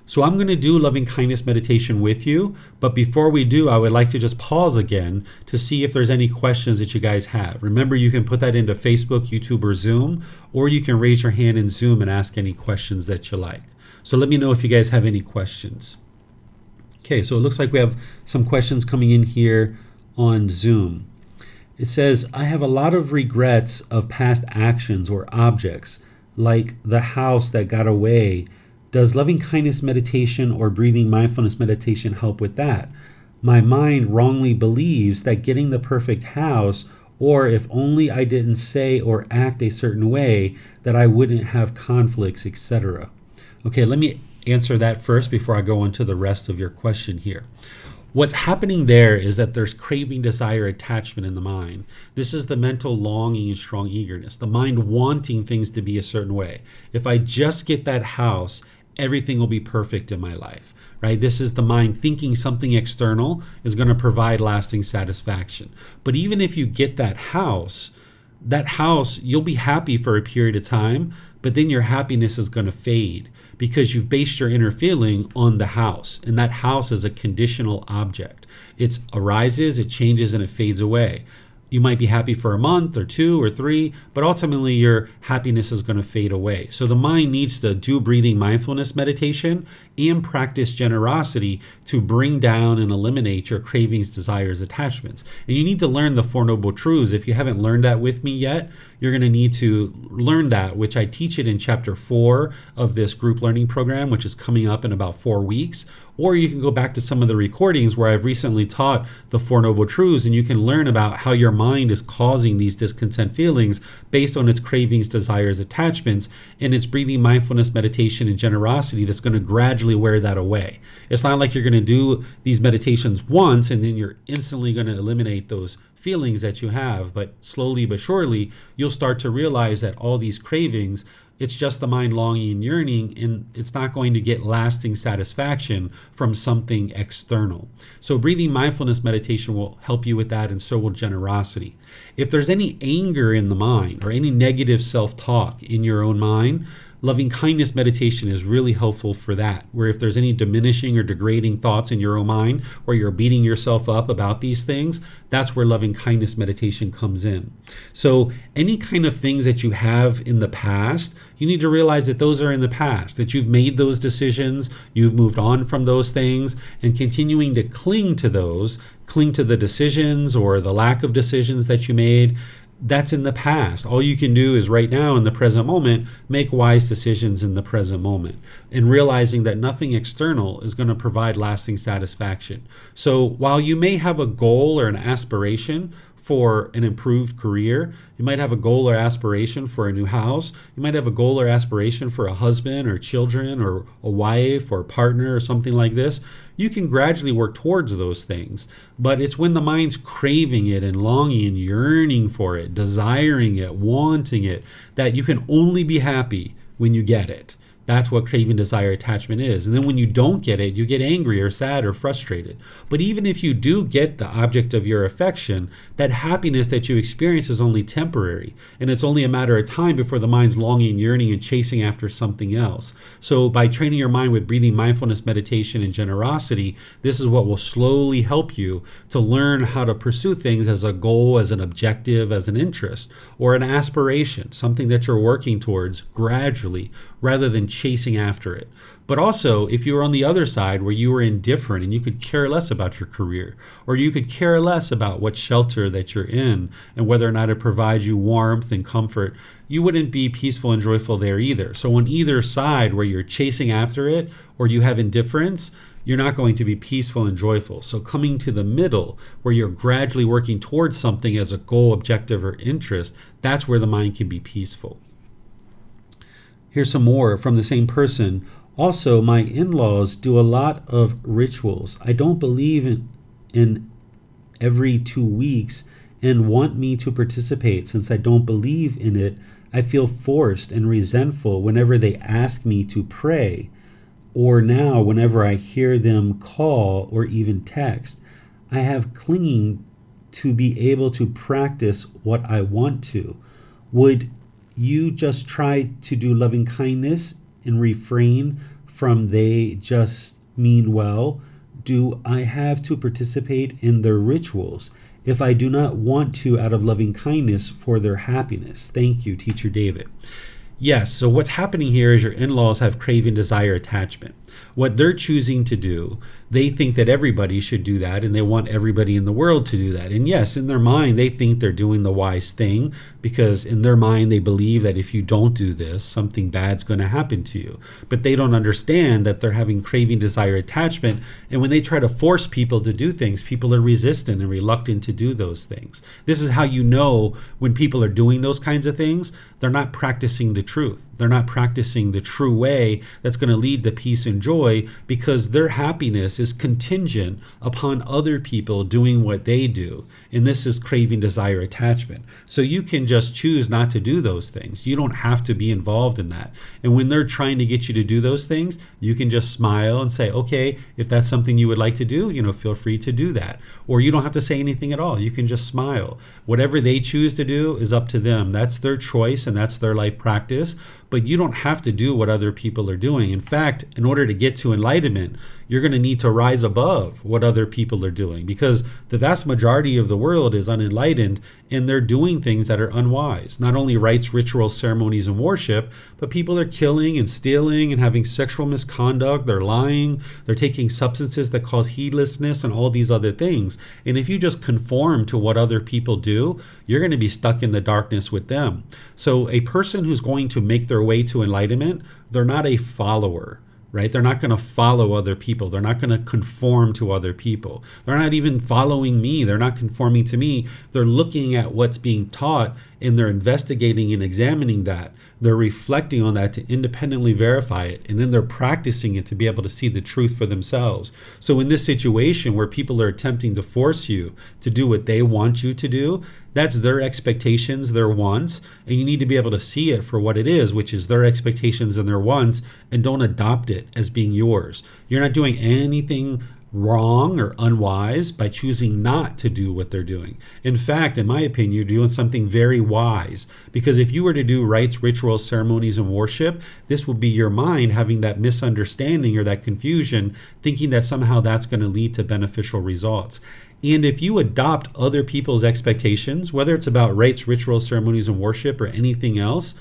So I'm going to do loving kindness meditation with you, but before we do, I would like to just pause again to see if there's any questions that you guys have. Remember, you can put that into Facebook, YouTube, or Zoom, or you can raise your hand in Zoom and ask any questions that you like. So let me know if you guys have any questions. Okay, so it looks like we have some questions coming in here on Zoom. It says, I have a lot of regrets of past actions or objects, like the house that got away. Does loving kindness meditation or breathing mindfulness meditation help with that? My mind wrongly believes that getting the perfect house, or if only I didn't say or act a certain way, that I wouldn't have conflicts, etc. Okay, let me answer that first before I go into the rest of your question here. What's happening there is that there's craving, desire, attachment in the mind. This is the mental longing and strong eagerness, the mind wanting things to be a certain way. If I just get that house, everything will be perfect in my life, right? This is the mind thinking something external is going to provide lasting satisfaction. But even if you get that house, you'll be happy for a period of time, but then your happiness is going to fade because you've based your inner feeling on the house. And that house is a conditional object. It arises, it changes, and it fades away. You might be happy for a month or 2 or 3, but ultimately your happiness is going to fade away. So the mind needs to do breathing mindfulness meditation and practice generosity to bring down and eliminate your cravings, desires, attachments. And you need to learn the Four Noble Truths. If you haven't learned that with me yet, you're going to need to learn that, which I teach it in chapter 4 of this group learning program, which is coming up in about 4 weeks. Or you can go back to some of the recordings where I've recently taught the Four Noble Truths, and you can learn about how your mind is causing these discontent feelings based on its cravings, desires, attachments, and it's breathing mindfulness meditation and generosity that's going to gradually wear that away. It's not like you're going to do these meditations once and then you're instantly going to eliminate those feelings that you have, but slowly but surely you'll start to realize that all these cravings, it's just the mind longing and yearning, and it's not going to get lasting satisfaction from something external. So breathing mindfulness meditation will help you with that, and so will generosity. If there's any anger in the mind or any negative self-talk in your own mind, loving kindness meditation is really helpful for that, where if there's any diminishing or degrading thoughts in your own mind, or you're beating yourself up about these things, that's where loving kindness meditation comes in. So any kind of things that you have in the past, you need to realize that those are in the past, that you've made those decisions, you've moved on from those things, and continuing to cling to the decisions or the lack of decisions that you made, that's in the past. All you can do is right now in the present moment, make wise decisions in the present moment, and realizing that nothing external is going to provide lasting satisfaction. So while you may have a goal or an aspiration for an improved career, you might have a goal or aspiration for a new house, you might have a goal or aspiration for a husband or children or a wife or a partner or something like this, you can gradually work towards those things. But it's when the mind's craving it and longing and yearning for it, desiring it, wanting it, that you can only be happy when you get it. That's what craving, desire, attachment is. And then when you don't get it, you get angry or sad or frustrated. But even if you do get the object of your affection, that happiness that you experience is only temporary. And it's only a matter of time before the mind's longing, yearning, and chasing after something else. So by training your mind with breathing, mindfulness, meditation, and generosity, this is what will slowly help you to learn how to pursue things as a goal, as an objective, as an interest, or an aspiration, something that you're working towards gradually rather than chasing after it. But also, if you were on the other side where you were indifferent and you could care less about your career, or you could care less about what shelter that you're in and whether or not it provides you warmth and comfort, you wouldn't be peaceful and joyful there either. So on either side where you're chasing after it or you have indifference, you're not going to be peaceful and joyful. So coming to the middle where you're gradually working towards something as a goal, objective, or interest, that's where the mind can be peaceful. Here's some more from the same person. Also, my in-laws do a lot of rituals. I don't believe in every 2 weeks and want me to participate. Since I don't believe in it, I feel forced and resentful whenever they ask me to pray, or now whenever I hear them call or even text. I have clinging to be able to practice what I want to. Would you just try to do loving kindness and refrain from they just mean well? Do I have to participate in their rituals if I do not want to out of loving kindness for their happiness? Thank you, Teacher David. Yes, so what's happening here is your in-laws have craving, desire, attachment. What they're choosing to do, they think that everybody should do that, and they want everybody in the world to do that. And yes, in their mind, they think they're doing the wise thing, because in their mind, they believe that if you don't do this, something bad's going to happen to you. But they don't understand that they're having craving, desire, attachment. And when they try to force people to do things, people are resistant and reluctant to do those things. This is how you know when people are doing those kinds of things, they're not practicing the truth. They're not practicing the true way that's going to lead to peace and joy, because their happiness is contingent upon other people doing what they do. And this is craving, desire, attachment. So you can just choose not to do those things. You don't have to be involved in that. And when they're trying to get you to do those things, you can just smile and say, okay, if that's something you would like to do, feel free to do that. Or you don't have to say anything at all. You can just smile. Whatever they choose to do is up to them. That's their choice and that's their life practice. But you don't have to do what other people are doing. In fact, in order to get to enlightenment, you're going to need to rise above what other people are doing, because the vast majority of the world is unenlightened and they're doing things that are unwise. Not only rites, rituals, ceremonies, and worship, but people are killing and stealing and having sexual misconduct. They're lying. They're taking substances that cause heedlessness and all these other things. And if you just conform to what other people do, you're going to be stuck in the darkness with them. So a person who's going to make their way to enlightenment, they're not a follower. Right? They're not going to follow other people. They're not going to conform to other people. They're not even following me. They're not conforming to me. They're looking at what's being taught and they're investigating and examining that. They're reflecting on that to independently verify it. And then they're practicing it to be able to see the truth for themselves. So in this situation where people are attempting to force you to do what they want you to do, that's their expectations, their wants, and you need to be able to see it for what it is, which is their expectations and their wants, and don't adopt it as being yours. You're not doing anything wrong or unwise by choosing not to do what they're doing. In fact, in my opinion, you're doing something very wise, because if you were to do rites, rituals, ceremonies, and worship, this would be your mind having that misunderstanding or that confusion, thinking that somehow that's going to lead to beneficial results. And if you adopt other people's expectations, whether it's about rites, rituals, ceremonies, and worship, or anything else,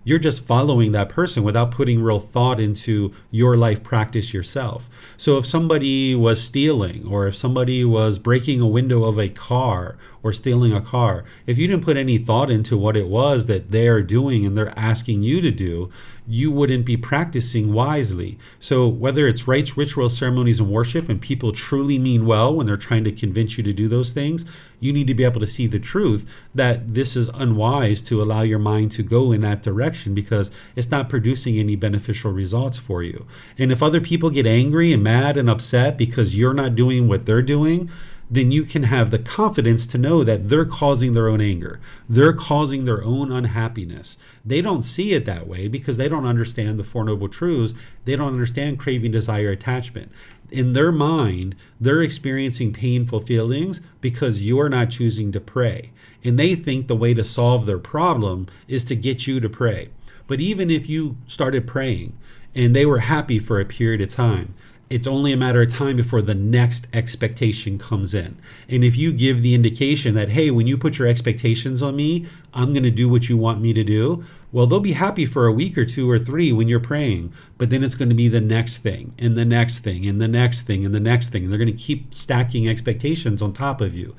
you're just following that person without putting real thought into your life practice yourself. So if somebody was stealing, or if somebody was breaking a window of a car or stealing a car, if you didn't put any thought into what it was that they're doing and they're asking you to do, you wouldn't be practicing wisely. So whether it's rites, rituals, ceremonies, and worship, and people truly mean well when they're trying to convince you to do those things, you need to be able to see the truth that this is unwise to allow your mind to go in that direction, because it's not producing any beneficial results for you. And if other people get angry and mad and upset because you're not doing what they're doing, then you can have the confidence to know that they're causing their own anger. They're causing their own unhappiness. They don't see it that way because they don't understand the Four Noble Truths. They don't understand craving, desire, attachment. In their mind, they're experiencing painful feelings because you're not choosing to pray. And they think the way to solve their problem is to get you to pray. But even if you started praying and they were happy for a period of time, it's only a matter of time before the next expectation comes in. And if you give the indication that, hey, when you put your expectations on me, I'm going to do what you want me to do, well, they'll be happy for a week or two or three when you're praying, but then it's going to be the next thing and the next thing and the next thing and the next thing. And they're going to keep stacking expectations on top of you.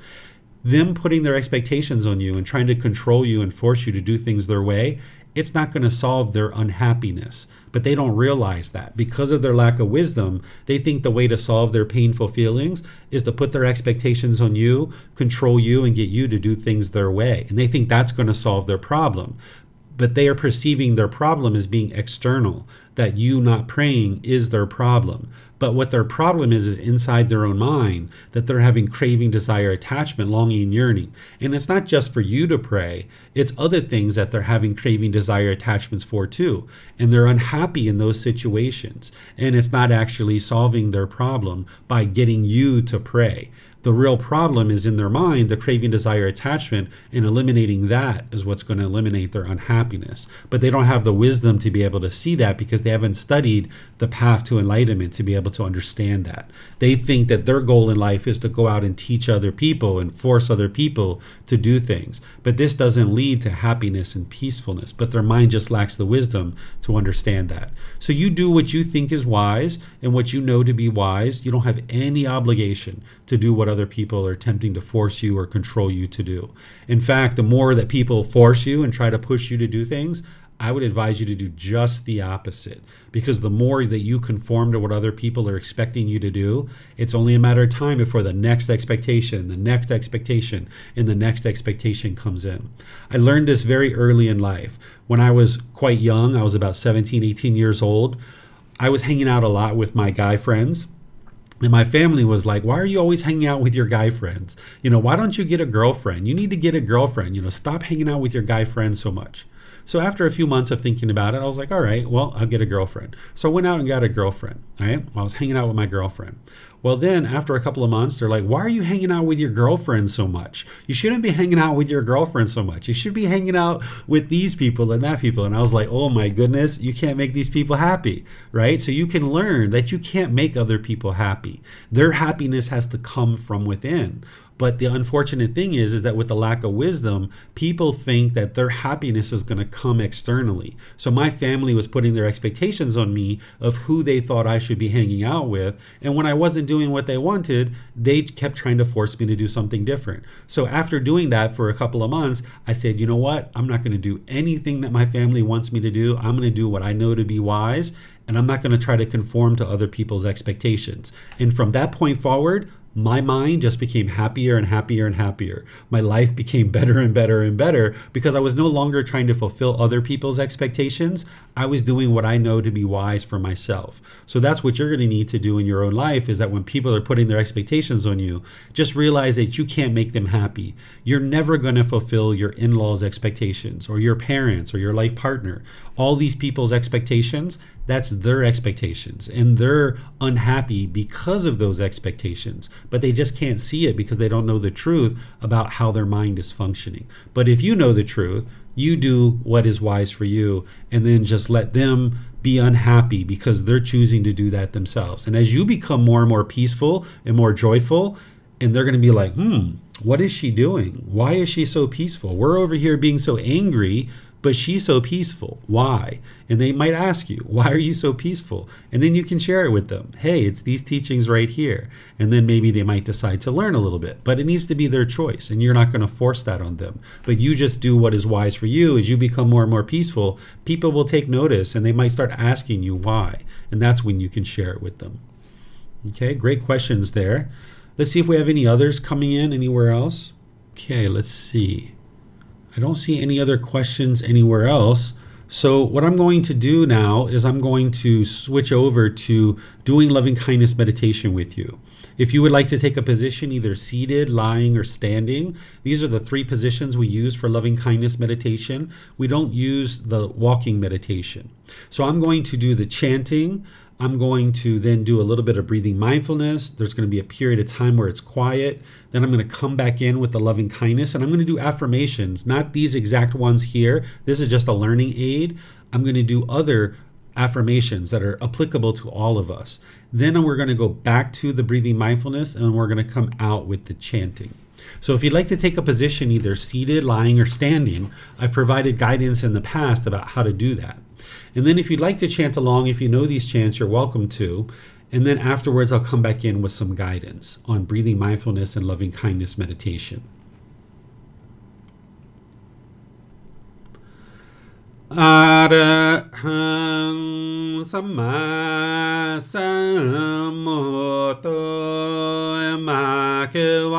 Them putting their expectations on you and trying to control you and force you to do things their way, it's not going to solve their unhappiness. But they don't realize that because of their lack of wisdom. They think the way to solve their painful feelings is to put their expectations on you, control you, and get you to do things their way. And they think that's going to solve their problem. But they are perceiving their problem as being external, that you not praying is their problem. But what their problem is inside their own mind, that they're having craving, desire, attachment, longing, and yearning. And it's not just for you to pray, it's other things that they're having craving, desire, attachments for too. And they're unhappy in those situations. And it's not actually solving their problem by getting you to pray. The real problem is in their mind, the craving, desire, attachment, and eliminating that is what's going to eliminate their unhappiness. But they don't have the wisdom to be able to see that because they haven't studied the path to enlightenment to be able to understand that. They think that their goal in life is to go out and teach other people and force other people to do things. But this doesn't lead to happiness and peacefulness, but their mind just lacks the wisdom to understand that. So you do what you think is wise and what you know to be wise. You don't have any obligation to do what other people are attempting to force you or control you to do. In fact, the more that people force you and try to push you to do things, I would advise you to do just the opposite, because the more that you conform to what other people are expecting you to do, it's only a matter of time before the next expectation, the next expectation, and the next expectation comes in. I learned this very early in life. When I was quite young, I was about 17, 18 years old, I was hanging out a lot with my guy friends. And my family was like, why are you always hanging out with your guy friends? Why don't you get a girlfriend? You need to get a girlfriend. Stop hanging out with your guy friends so much. So after a few months of thinking about it, I was like, all right, well, I'll get a girlfriend. So I went out and got a girlfriend, all right? I was hanging out with my girlfriend. Well, then after a couple of months, they're like, why are you hanging out with your girlfriend so much? You shouldn't be hanging out with your girlfriend so much. You should be hanging out with these people and that people. And I was like, oh my goodness, you can't make these people happy, right? So you can learn that you can't make other people happy. Their happiness has to come from within. But the unfortunate thing is that with the lack of wisdom, people think that their happiness is going to come externally. So my family was putting their expectations on me of who they thought I should be hanging out with. And when I wasn't doing what they wanted, they kept trying to force me to do something different. So after doing that for a couple of months, I said, you know what? I'm not going to do anything that my family wants me to do. I'm going to do what I know to be wise. And I'm not going to try to conform to other people's expectations. And from that point forward, my mind just became happier and happier and happier. My life became better and better and better because I was no longer trying to fulfill other people's expectations. I was doing what I know to be wise for myself. So that's what you're going to need to do in your own life, is that when people are putting their expectations on you, just realize that you can't make them happy. You're never going to fulfill your in-laws' expectations or your parents or your life partner. All these people's expectations, that's their expectations, and they're unhappy because of those expectations, but they just can't see it because they don't know the truth about how their mind is functioning. But if you know the truth, you do what is wise for you, and then just let them be unhappy because they're choosing to do that themselves. And as you become more and more peaceful and more joyful, and they're going to be like, what is she doing? Why is she so peaceful? We're over here being so angry, but she's so peaceful. Why? And they might ask you, why are you so peaceful? And then you can share it with them. Hey, it's these teachings right here. And then maybe they might decide to learn a little bit, but it needs to be their choice, and you're not going to force that on them. But you just do what is wise for you. As you become more and more peaceful, people will take notice and they might start asking you why. And that's when you can share it with them. Okay, great questions there. Let's see if we have any others coming in anywhere else. Okay, let's see. I don't see any other questions anywhere else. So what I'm going to do now is I'm going to switch over to doing loving kindness meditation with you. If you would like to take a position, either seated, lying, or standing, these are the 3 positions we use for loving kindness meditation. We don't use the walking meditation. So I'm going to do the chanting. I'm going to then do a little bit of breathing mindfulness. There's going to be a period of time where it's quiet. Then I'm going to come back in with the loving kindness, and I'm going to do affirmations, not these exact ones here. This is just a learning aid. I'm going to do other affirmations that are applicable to all of us. Then we're going to go back to the breathing mindfulness, and we're going to come out with the chanting. So if you'd like to take a position, either seated, lying, or standing, I've provided guidance in the past about how to do that. And then if you'd like to chant along, if you know these chants, you're welcome to. And then afterwards, I'll come back in with some guidance on breathing mindfulness and loving kindness meditation. Arahang Samma Sambuddho Bhagava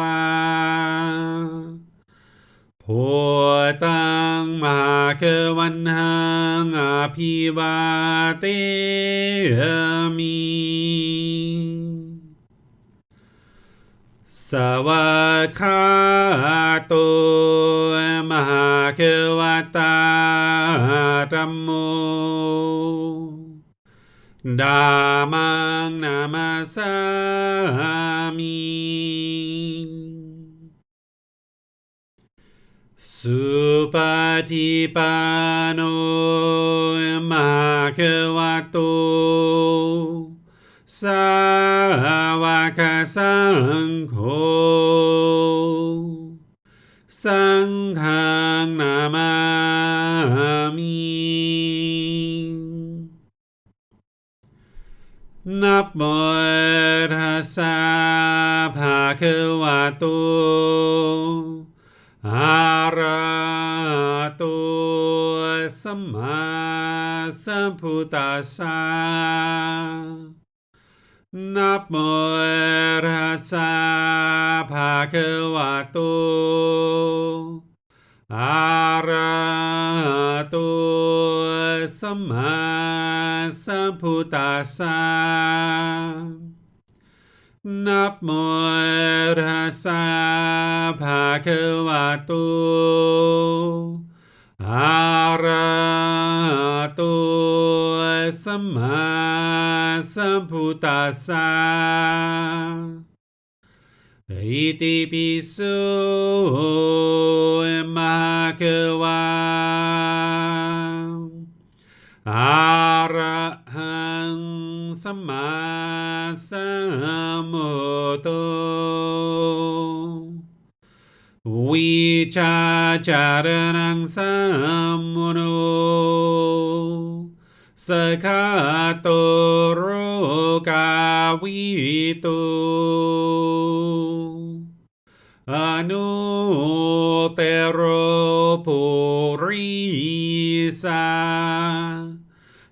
Photang Bhagavanhang Abhivadeyami Savakhato Bhagavata Dhammo Dhammang Namasami Supatipano Bhagavato Sāvaka Saṅgho Saṅghang Namami Namo Tassa Bhagavato Arahato Samma Sambuddhassa Namo Tassa Bhagavato Arahato Samma Sambuddhassa Namo Tassa Bhagavato Arahato Samma Sambuddhassa Iti piso Bhagava Arahang Samma Sambuddho Vicacaranang Sammuno Sakhato Rokavito Anutero Purisa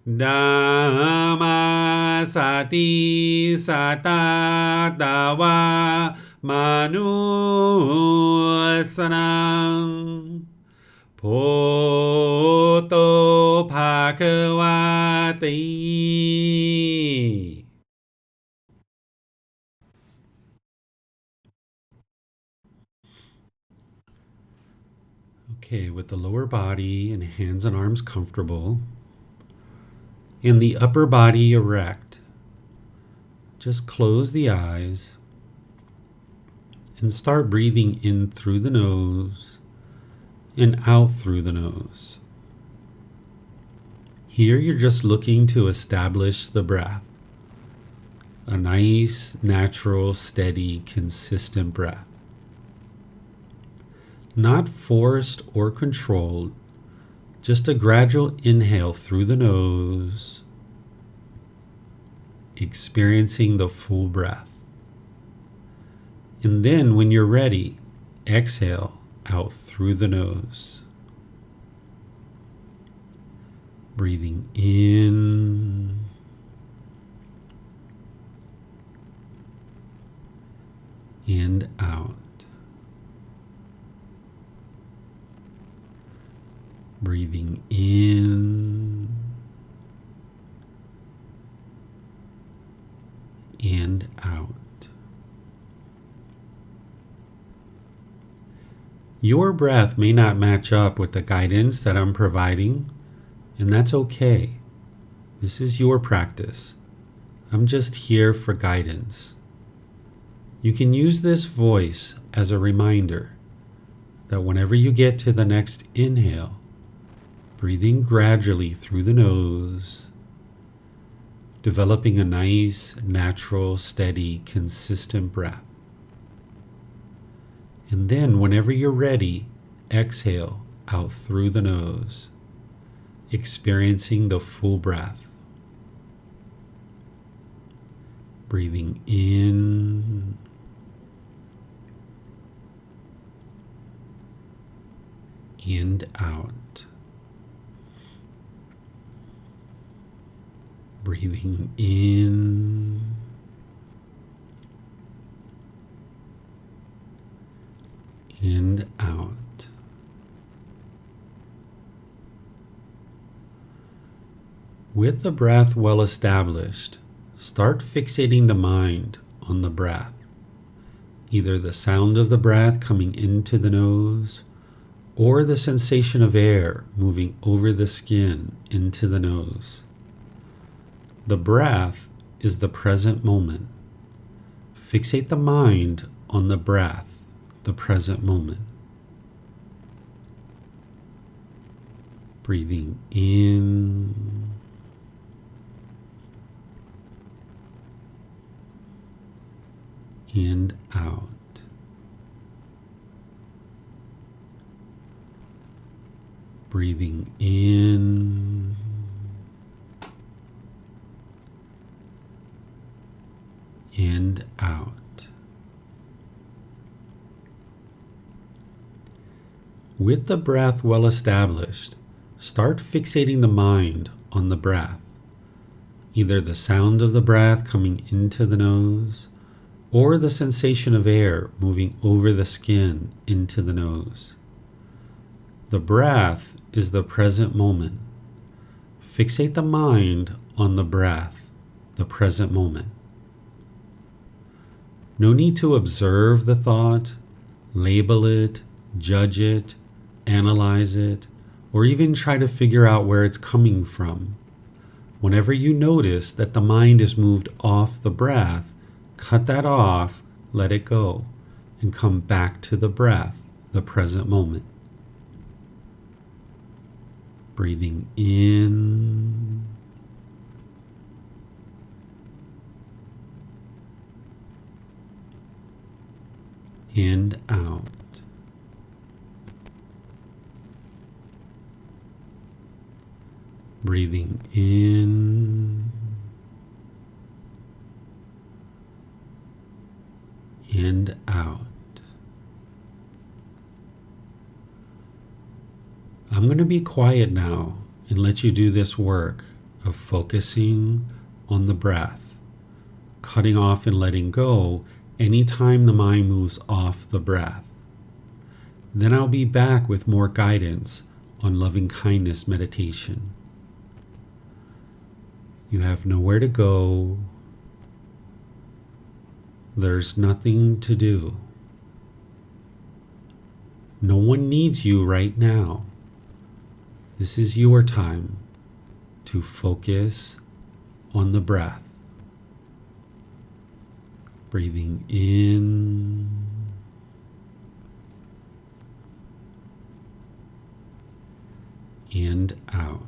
Dhammasati Satadawa Manusanang Poto Bhagavati. Okay, with the lower body and hands and arms comfortable, and the upper body erect, just close the eyes and start breathing in through the nose and out through the nose. Here you're just looking to establish the breath, a nice, natural, steady, consistent breath. Not forced or controlled, just a gradual inhale through the nose, experiencing the full breath. And then when you're ready, exhale out through the nose. Breathing in and out. Breathing in and out. Your breath may not match up with the guidance that I'm providing, and that's okay. This is your practice. I'm just here for guidance. You can use this voice as a reminder that whenever you get to the next inhale, breathing gradually through the nose, developing a nice, natural, steady, consistent breath. And then whenever you're ready, exhale out through the nose, experiencing the full breath. Breathing in and out. Breathing in and out. With the breath well established, start fixating the mind on the breath, either the sound of the breath coming into the nose or the sensation of air moving over the skin into the nose. The breath is the present moment. Fixate the mind on the breath, the present moment. Breathing in and out. Breathing in and out. With the breath well established, start fixating the mind on the breath, either the sound of the breath coming into the nose or the sensation of air moving over the skin into the nose. The breath is the present moment. Fixate the mind on the breath, the present moment. No need to observe the thought, label it, judge it, analyze it, or even try to figure out where it's coming from. Whenever you notice that the mind is moved off the breath, cut that off, let it go, and come back to the breath, the present moment. Breathing in and out. Breathing in and out. I'm going to be quiet now and let you do this work of focusing on the breath, cutting off and letting go anytime the mind moves off the breath. Then I'll be back with more guidance on loving kindness meditation. You have nowhere to go. There's nothing to do. No one needs you right now. This is your time to focus on the breath. Breathing in and out.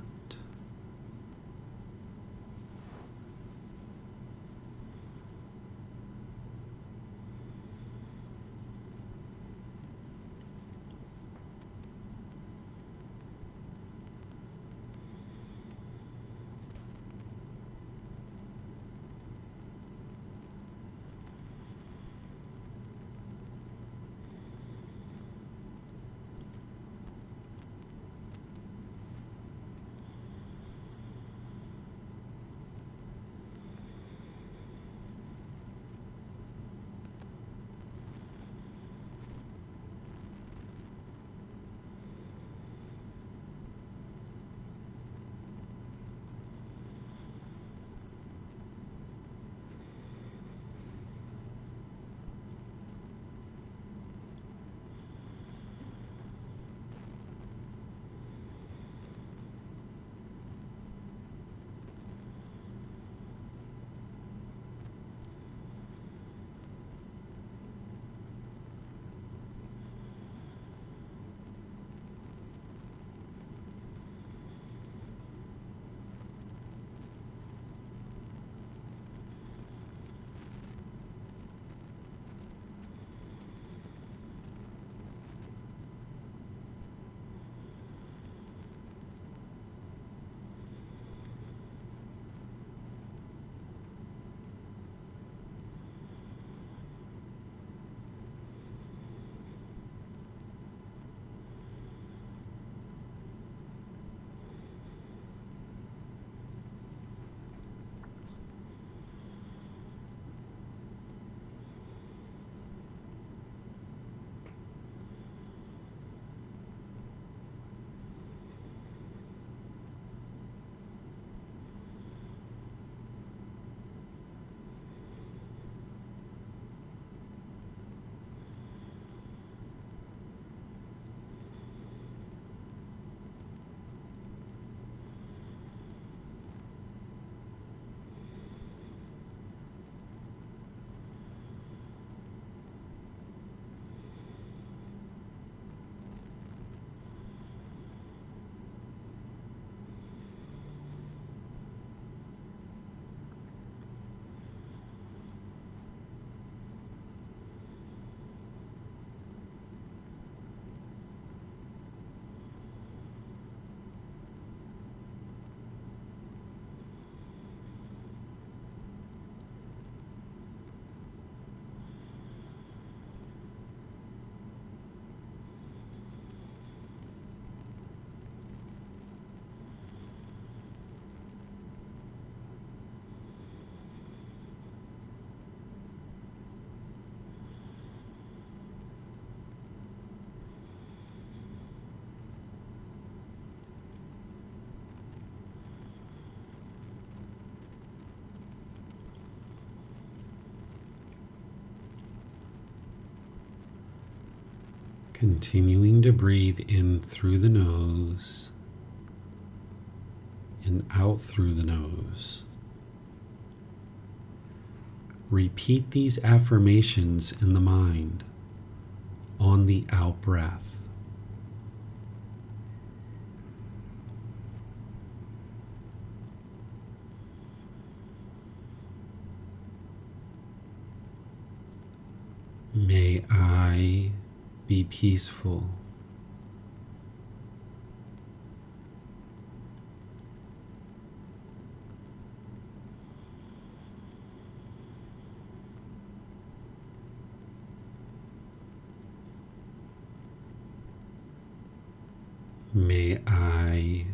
Continuing to breathe in through the nose and out through the nose. Repeat these affirmations in the mind on the out breath. May I be peaceful. May I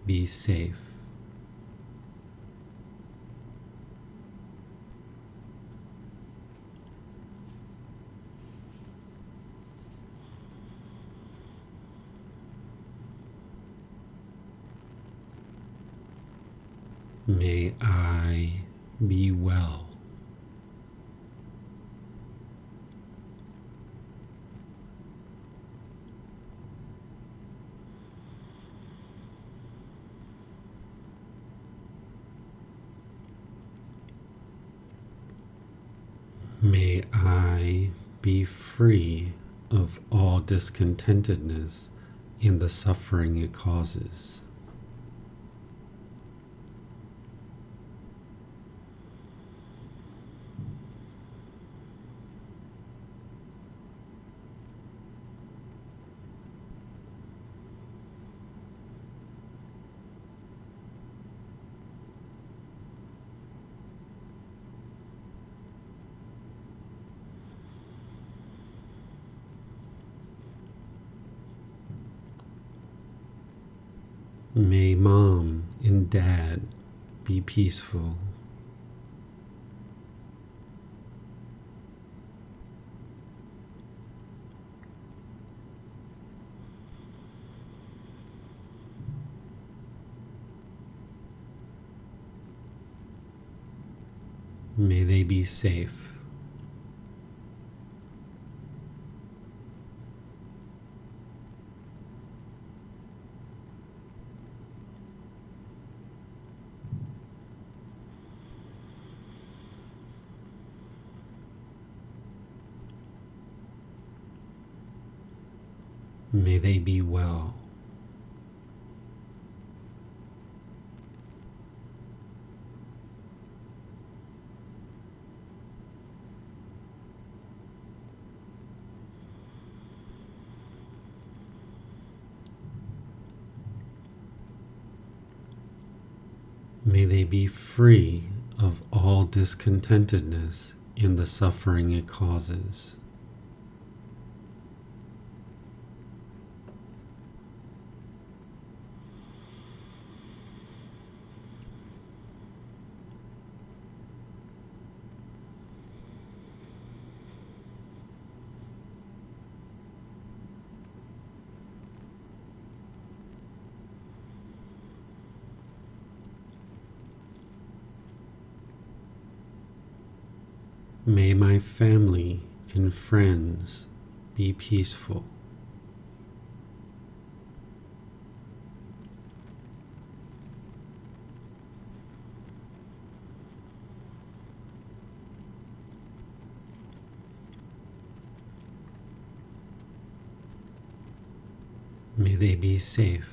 be safe. May I be well. May I be free of all discontentedness and the suffering it causes. May Mom and Dad be peaceful. May they be safe. May they be well. May they be free of all discontentedness and the suffering it causes. May my family and friends be peaceful. May they be safe.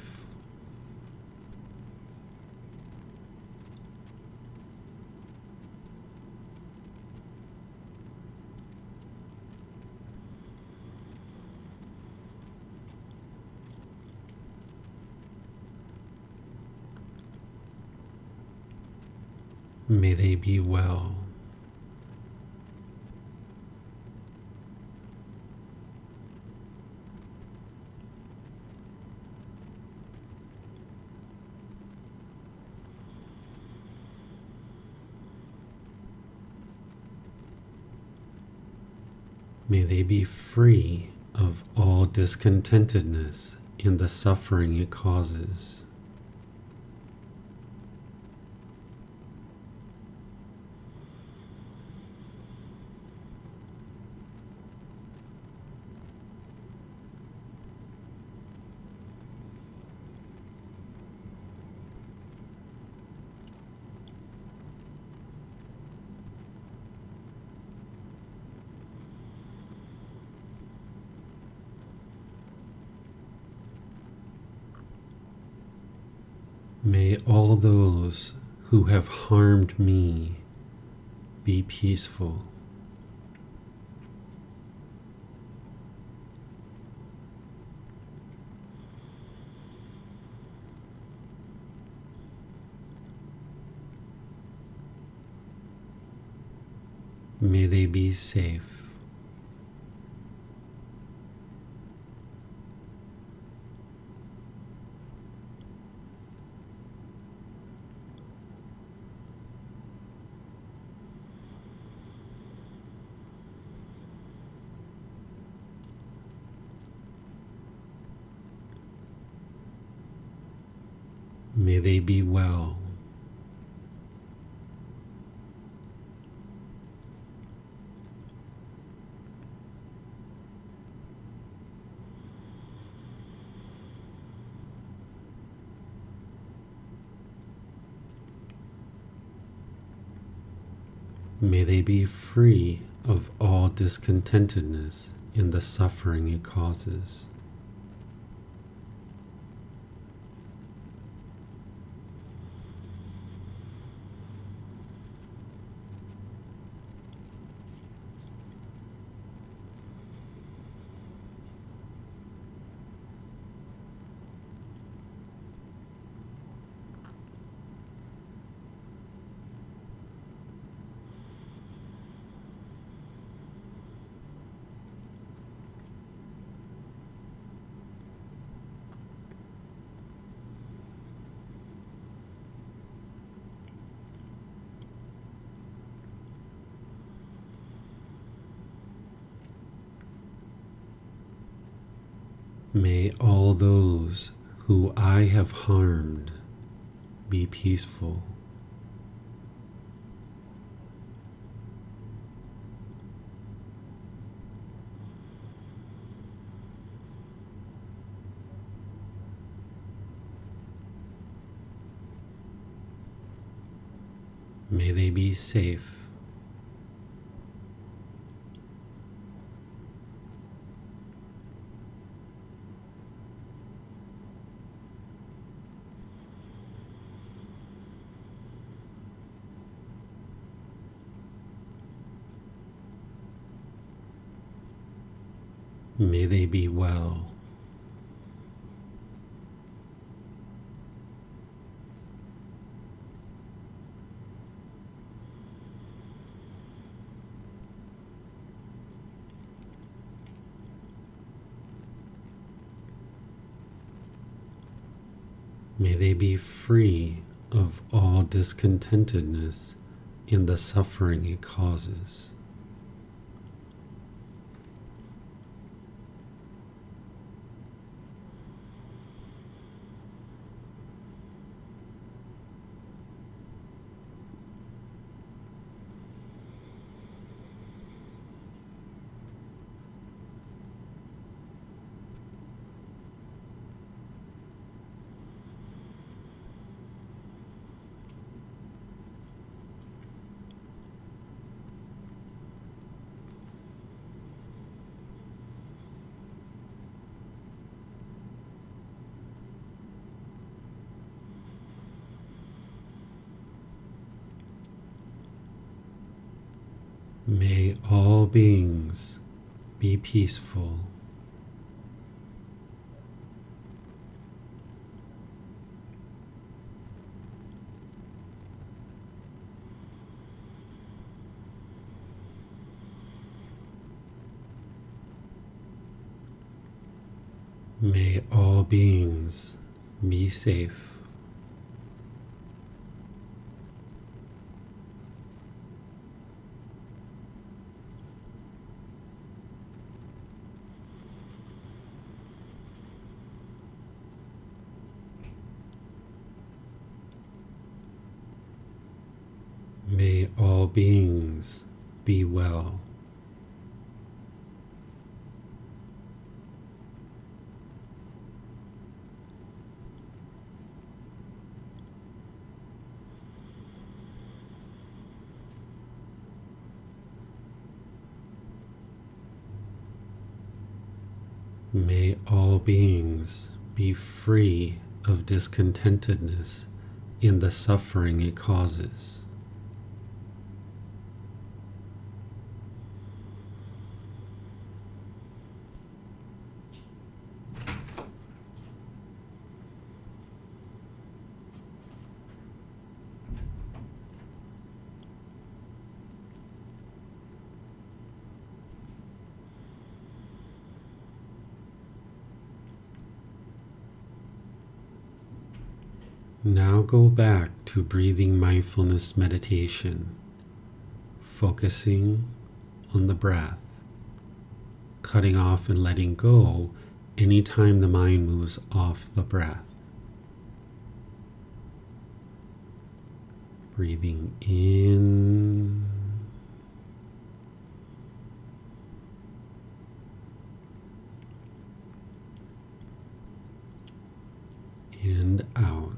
May they be well. May they be free of all discontentedness and the suffering it causes. May all those who have harmed me be peaceful. May they be safe. May they be well. May they be free of all discontentedness in the suffering it causes. May all those who I have harmed be peaceful. May they be safe. May they be well. May they be free of all discontentedness in the suffering it causes. May all beings be peaceful. May all beings be safe. May all beings be well. May all beings be free of discontentedness in the suffering it causes. Now go back to breathing mindfulness meditation, focusing on the breath, cutting off and letting go anytime the mind moves off the breath. Breathing in and out.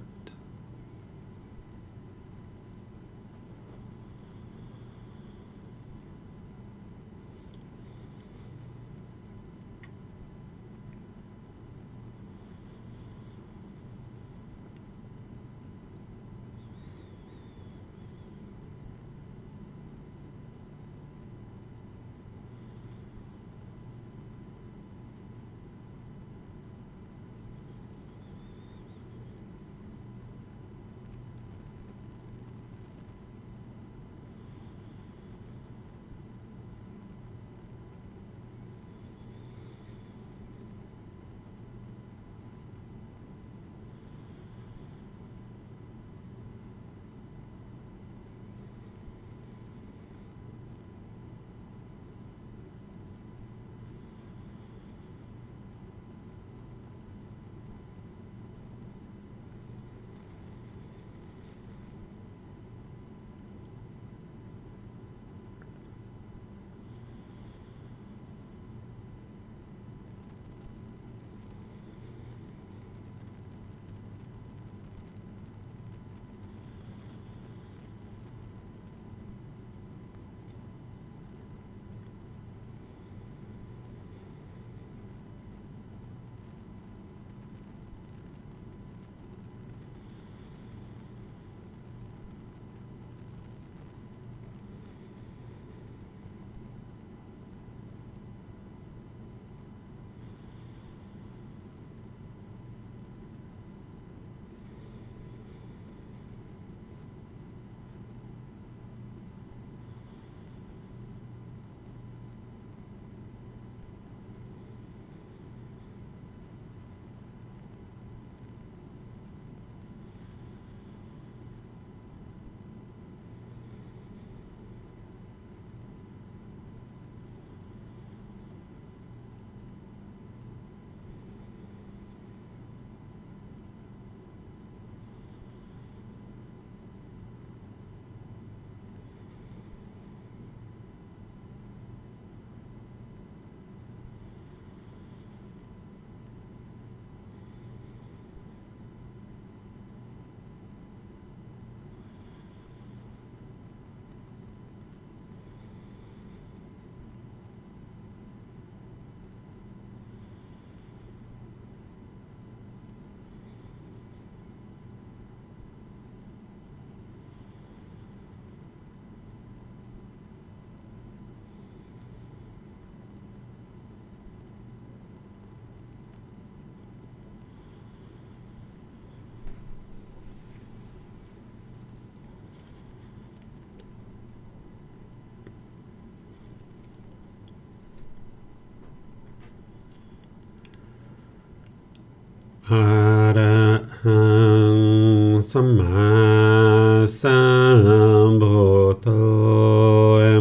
Arahang Samma Sambuddho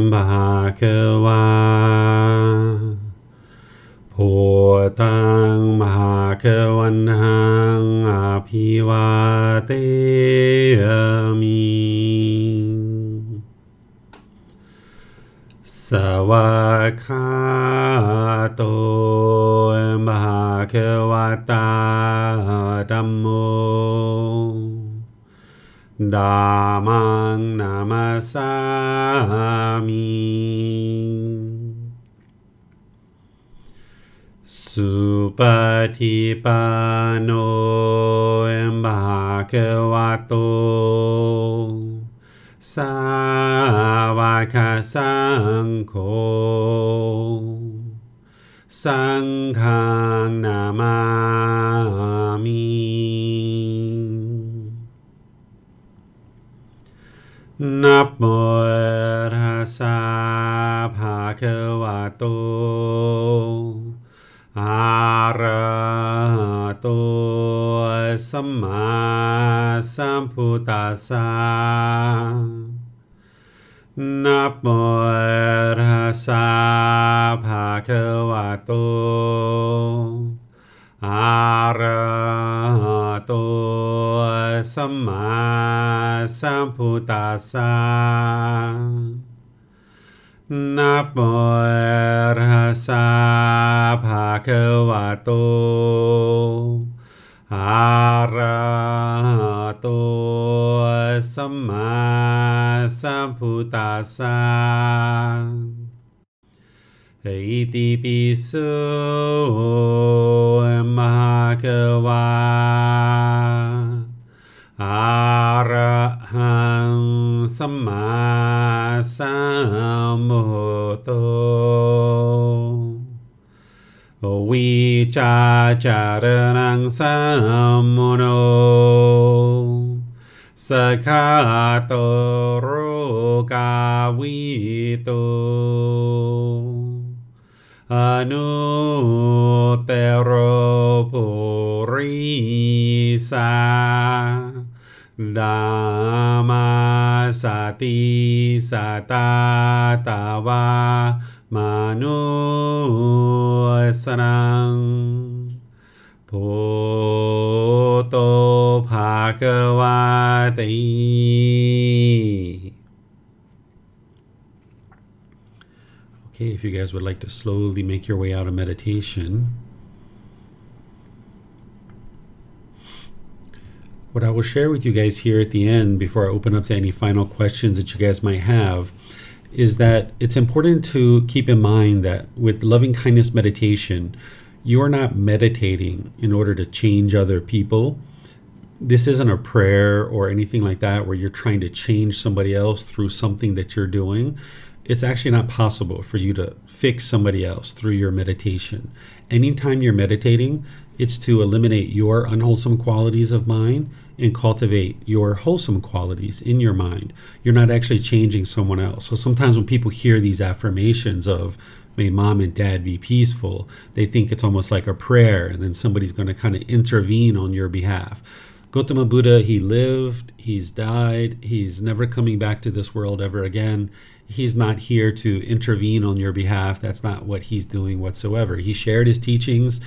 Bhagava Bhutang Bhagavanang Abhivateyami Savakato Bhagavata Dhammo Dhammang Namasami สุปฏิปันโนภะคะวะโตสาวกสังโฆสังฆังนามามินะโมตัสสะภะคะวะโตอะระหะโตสัมมาสัมพุทธัสสะนะโมตัสสะภะคะวะโตอะระหะโตสัมมาสัมพุทธัสสะนะโมตัสสะภะคะวะโตอะระหะโตสัมมาสัมพุทธัสสะอิติปิโสภะคะวะอะระหังสัมมาสัมพุทโธวิชาจารณังสัมมุโนสคาโตโรกาวิโตอนุเตโรปุริสาดามาสติสตาตาวามนุสนังพุทโธภะคะวะติ Okay, if you guys would like to slowly make your way out of meditation, what I will share with you guys here at the end before I open up to any final questions that you guys might have is that it's important to keep in mind that with loving kindness meditation, you are not meditating in order to change other people. This isn't a prayer or anything like that where you're trying to change somebody else through something that you're doing. It's actually not possible for you to fix somebody else through your meditation. Anytime you're meditating, it's to eliminate your unwholesome qualities of mind and cultivate your wholesome qualities in your mind. You're not actually changing someone else. So sometimes when people hear these affirmations of, may mom and dad be peaceful, they think it's almost like a prayer and then somebody's going to kind of intervene on your behalf. Gautama Buddha, he lived, he's died, he's never coming back to this world ever again. He's not here to intervene on your behalf. That's not what he's doing whatsoever. He shared his teachings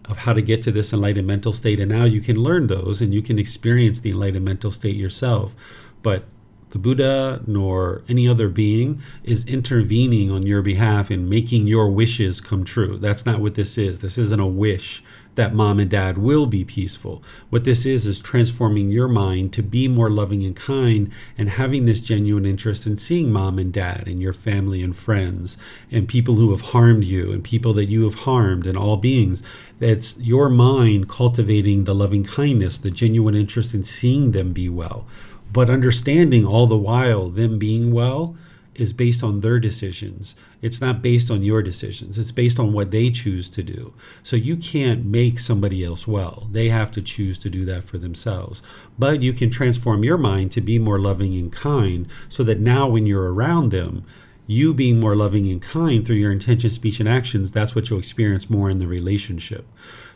of how to get to this enlightened mental state, and now you can learn those and you can experience the enlightened mental state yourself. But the Buddha nor any other being is intervening on your behalf and making your wishes come true. That's not what this is. This isn't a wish that mom and dad will be peaceful. What this is transforming your mind to be more loving and kind and having this genuine interest in seeing mom and dad and your family and friends and people who have harmed you and people that you have harmed and all beings. That's your mind cultivating the loving kindness, the genuine interest in seeing them be well. But understanding all the while them being well is based on their decisions. It's not based on your decisions. It's based on what they choose to do. So you can't make somebody else well. They have to choose to do that for themselves. But you can transform your mind to be more loving and kind so that now when you're around them, you being more loving and kind through your intention, speech, and actions, that's what you'll experience more in the relationship.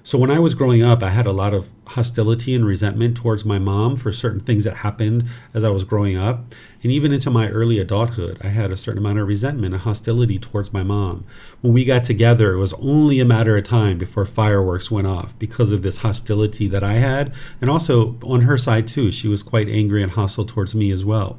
So when I was growing up, I had a lot of hostility and resentment towards my mom for certain things that happened as I was growing up. And even into my early adulthood, I had a certain amount of resentment and hostility towards my mom. When we got together, it was only a matter of time before fireworks went off because of this hostility that I had. And also on her side too, she was quite angry and hostile towards me as well.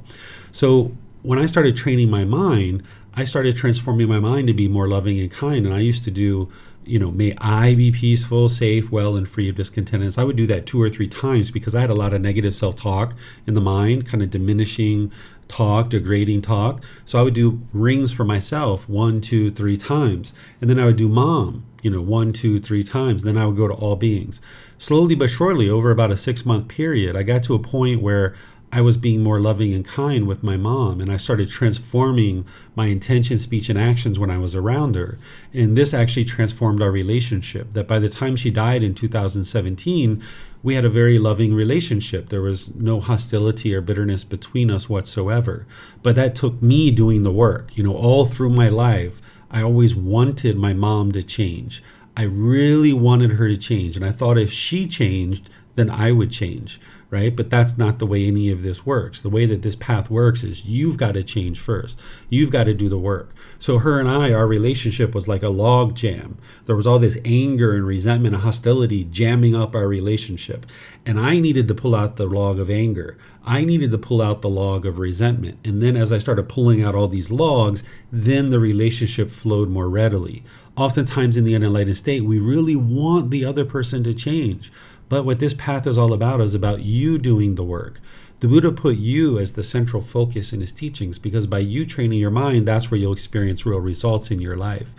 So when I started training my mind, I started transforming my mind to be more loving and kind. And I used to do may I be peaceful, safe, well, and free of discontentness. I would do that 2 or 3 times because I had a lot of negative self-talk in the mind, kind of diminishing talk, degrading talk. So I would do rings for myself 1, 2, 3 times. And then I would do mom, 1, 2, 3 times. Then I would go to all beings. Slowly but surely, over about a 6-month period, I got to a point where I was being more loving and kind with my mom, and I started transforming my intention, speech, and actions when I was around her. And this actually transformed our relationship, that by the time she died in 2017, we had a very loving relationship. There was no hostility or bitterness between us whatsoever. But that took me doing the work. All through my life, I always wanted my mom to change. I really wanted her to change. And I thought if she changed, then I would change, right? But that's not the way any of this works. The way that this path works is you've got to change first. You've got to do the work. So her and I, our relationship was like a log jam. There was all this anger and resentment and hostility jamming up our relationship. And I needed to pull out the log of anger. I needed to pull out the log of resentment. And then as I started pulling out all these logs, then the relationship flowed more readily. Oftentimes in the unenlightened state, we really want the other person to change. But what this path is all about is about you doing the work. The Buddha put you as the central focus in his teachings because by you training your mind, that's where you'll experience real results in your life.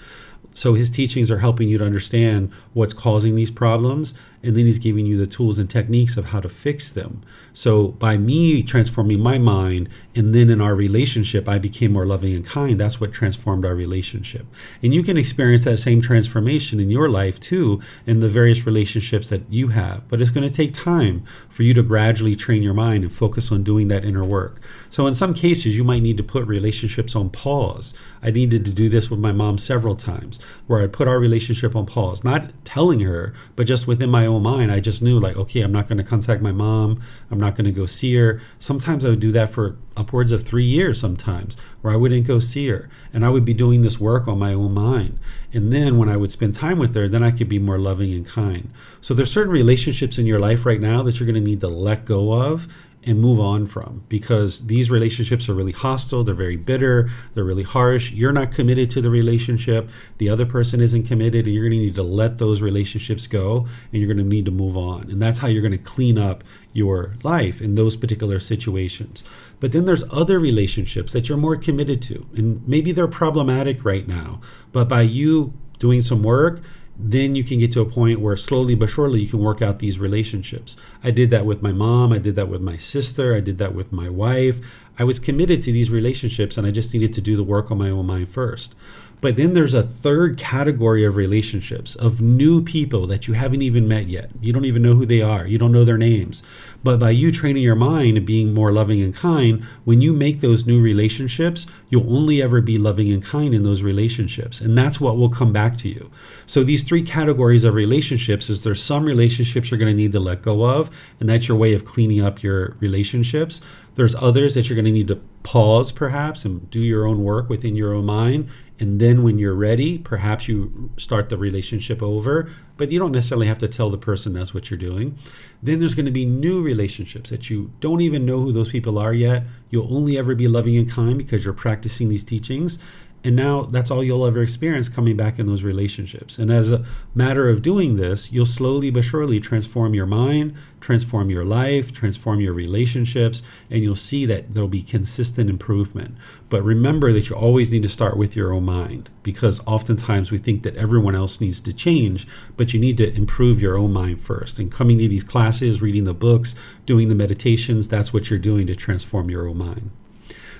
So his teachings are helping you to understand what's causing these problems, and then he's giving you the tools and techniques of how to fix them. So by me transforming my mind, and then in our relationship, I became more loving and kind. That's what transformed our relationship. And you can experience that same transformation in your life too, in the various relationships that you have. But it's going to take time for you to gradually train your mind and focus on doing that inner work. So in some cases, you might need to put relationships on pause. I needed to do this with my mom several times, where I put our relationship on pause, not telling her, but just within my own mind, I just knew okay, I'm not going to contact my mom. I'm not going to go see her. Sometimes I would do that for upwards of 3 years sometimes, where I wouldn't go see her. And I would be doing this work on my own mind. And then when I would spend time with her, then I could be more loving and kind. So there's certain relationships in your life right now that you're going to need to let go of and move on from, because these relationships are really hostile, they're very bitter, they're really harsh. You're not committed to the relationship, the other person isn't committed, and you're going to need to let those relationships go, and you're going to need to move on. And that's how you're going to clean up your life in those particular situations. But then there's other relationships that you're more committed to, and maybe they're problematic right now, but by you doing some work, then you can get to a point where slowly but surely you can work out these relationships. I did that with my mom. I did that with my sister. I did that with my wife. I was committed to these relationships, and I just needed to do the work on my own mind first. But then there's a third category of relationships, of new people that you haven't even met yet. You don't even know who they are. You don't know their names. But by you training your mind and being more loving and kind, when you make those new relationships, you'll only ever be loving and kind in those relationships. And that's what will come back to you. So these 3 categories of relationships is there's some relationships you're going to need to let go of, and that's your way of cleaning up your relationships. There's others that you're going to need to pause perhaps and do your own work within your own mind. And then when you're ready, perhaps you start the relationship over, but you don't necessarily have to tell the person that's what you're doing. Then there's going to be new relationships that you don't even know who those people are yet. You'll only ever be loving and kind because you're practicing these teachings. And now that's all you'll ever experience coming back in those relationships. And as a matter of doing this, you'll slowly but surely transform your mind, transform your life, transform your relationships, and you'll see that there'll be consistent improvement. But remember that you always need to start with your own mind, because oftentimes we think that everyone else needs to change, but you need to improve your own mind first. And coming to these classes, reading the books, doing the meditations, that's what you're doing to transform your own mind.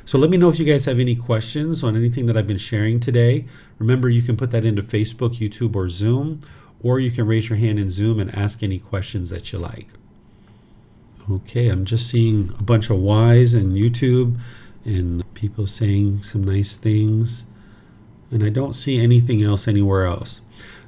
So let me know if you guys have any questions on anything that I've been sharing today. Remember, you can put that into Facebook, YouTube, or Zoom, or you can raise your hand in Zoom and ask any questions that you like. Okay, I'm just seeing a bunch of whys in YouTube and people saying some nice things, and I don't see anything else anywhere else.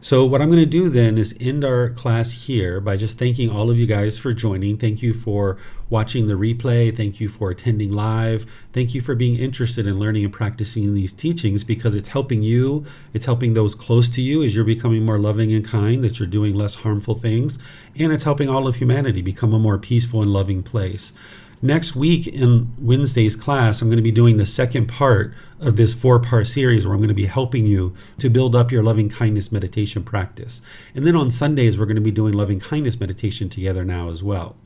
So what I'm going to do then is end our class here by just thanking all of you guys for joining. Thank you for watching the replay. Thank you for attending live. Thank you for being interested in learning and practicing these teachings, because it's helping you. It's helping those close to you as you're becoming more loving and kind, that you're doing less harmful things. And it's helping all of humanity become a more peaceful and loving place. Next week in Wednesday's class, I'm going to be doing the second part of this 4-part series where I'm going to be helping you to build up your loving kindness meditation practice. And then on Sundays, we're going to be doing loving kindness meditation together now as well.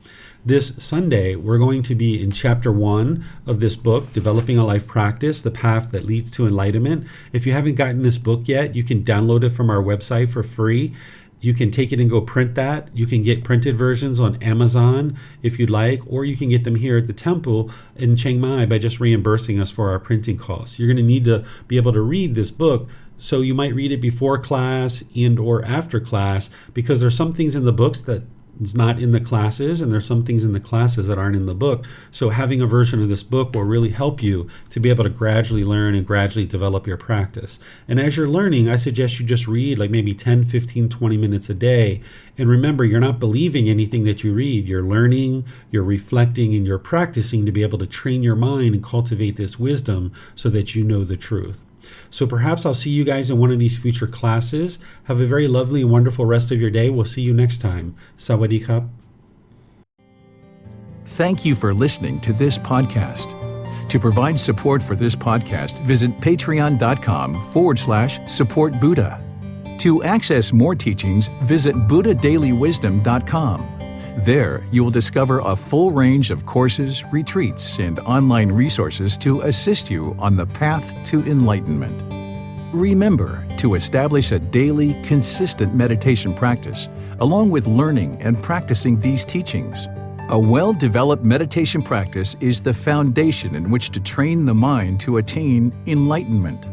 This Sunday, we're going to be in chapter 1 of this book, Developing a Life Practice, The Path That Leads to Enlightenment. If you haven't gotten this book yet, you can download it from our website for free. You can take it and go print that. You can get printed versions on Amazon if you'd like, or you can get them here at the temple in Chiang Mai by just reimbursing us for our printing costs. You're going to need to be able to read this book, so you might read it before class and or after class, because there's some things in the books that it's not in the classes, and there's some things in the classes that aren't in the book. So having a version of this book will really help you to be able to gradually learn and gradually develop your practice. And as you're learning, I suggest you just read like maybe 10, 15, 20 minutes a day. And remember, you're not believing anything that you read. You're learning, you're reflecting, and you're practicing to be able to train your mind and cultivate this wisdom so that you know the truth. So perhaps I'll see you guys in one of these future classes. Have a very lovely and wonderful rest of your day. We'll see you next time. Sawadee Kap. Thank you for listening to this podcast. To provide support for this podcast, visit patreon.com/support Buddha. To access more teachings, visit buddhadailywisdom.com. There, you will discover a full range of courses, retreats, and online resources to assist you on the path to enlightenment. Remember to establish a daily, consistent meditation practice, along with learning and practicing these teachings. A well-developed meditation practice is the foundation in which to train the mind to attain enlightenment.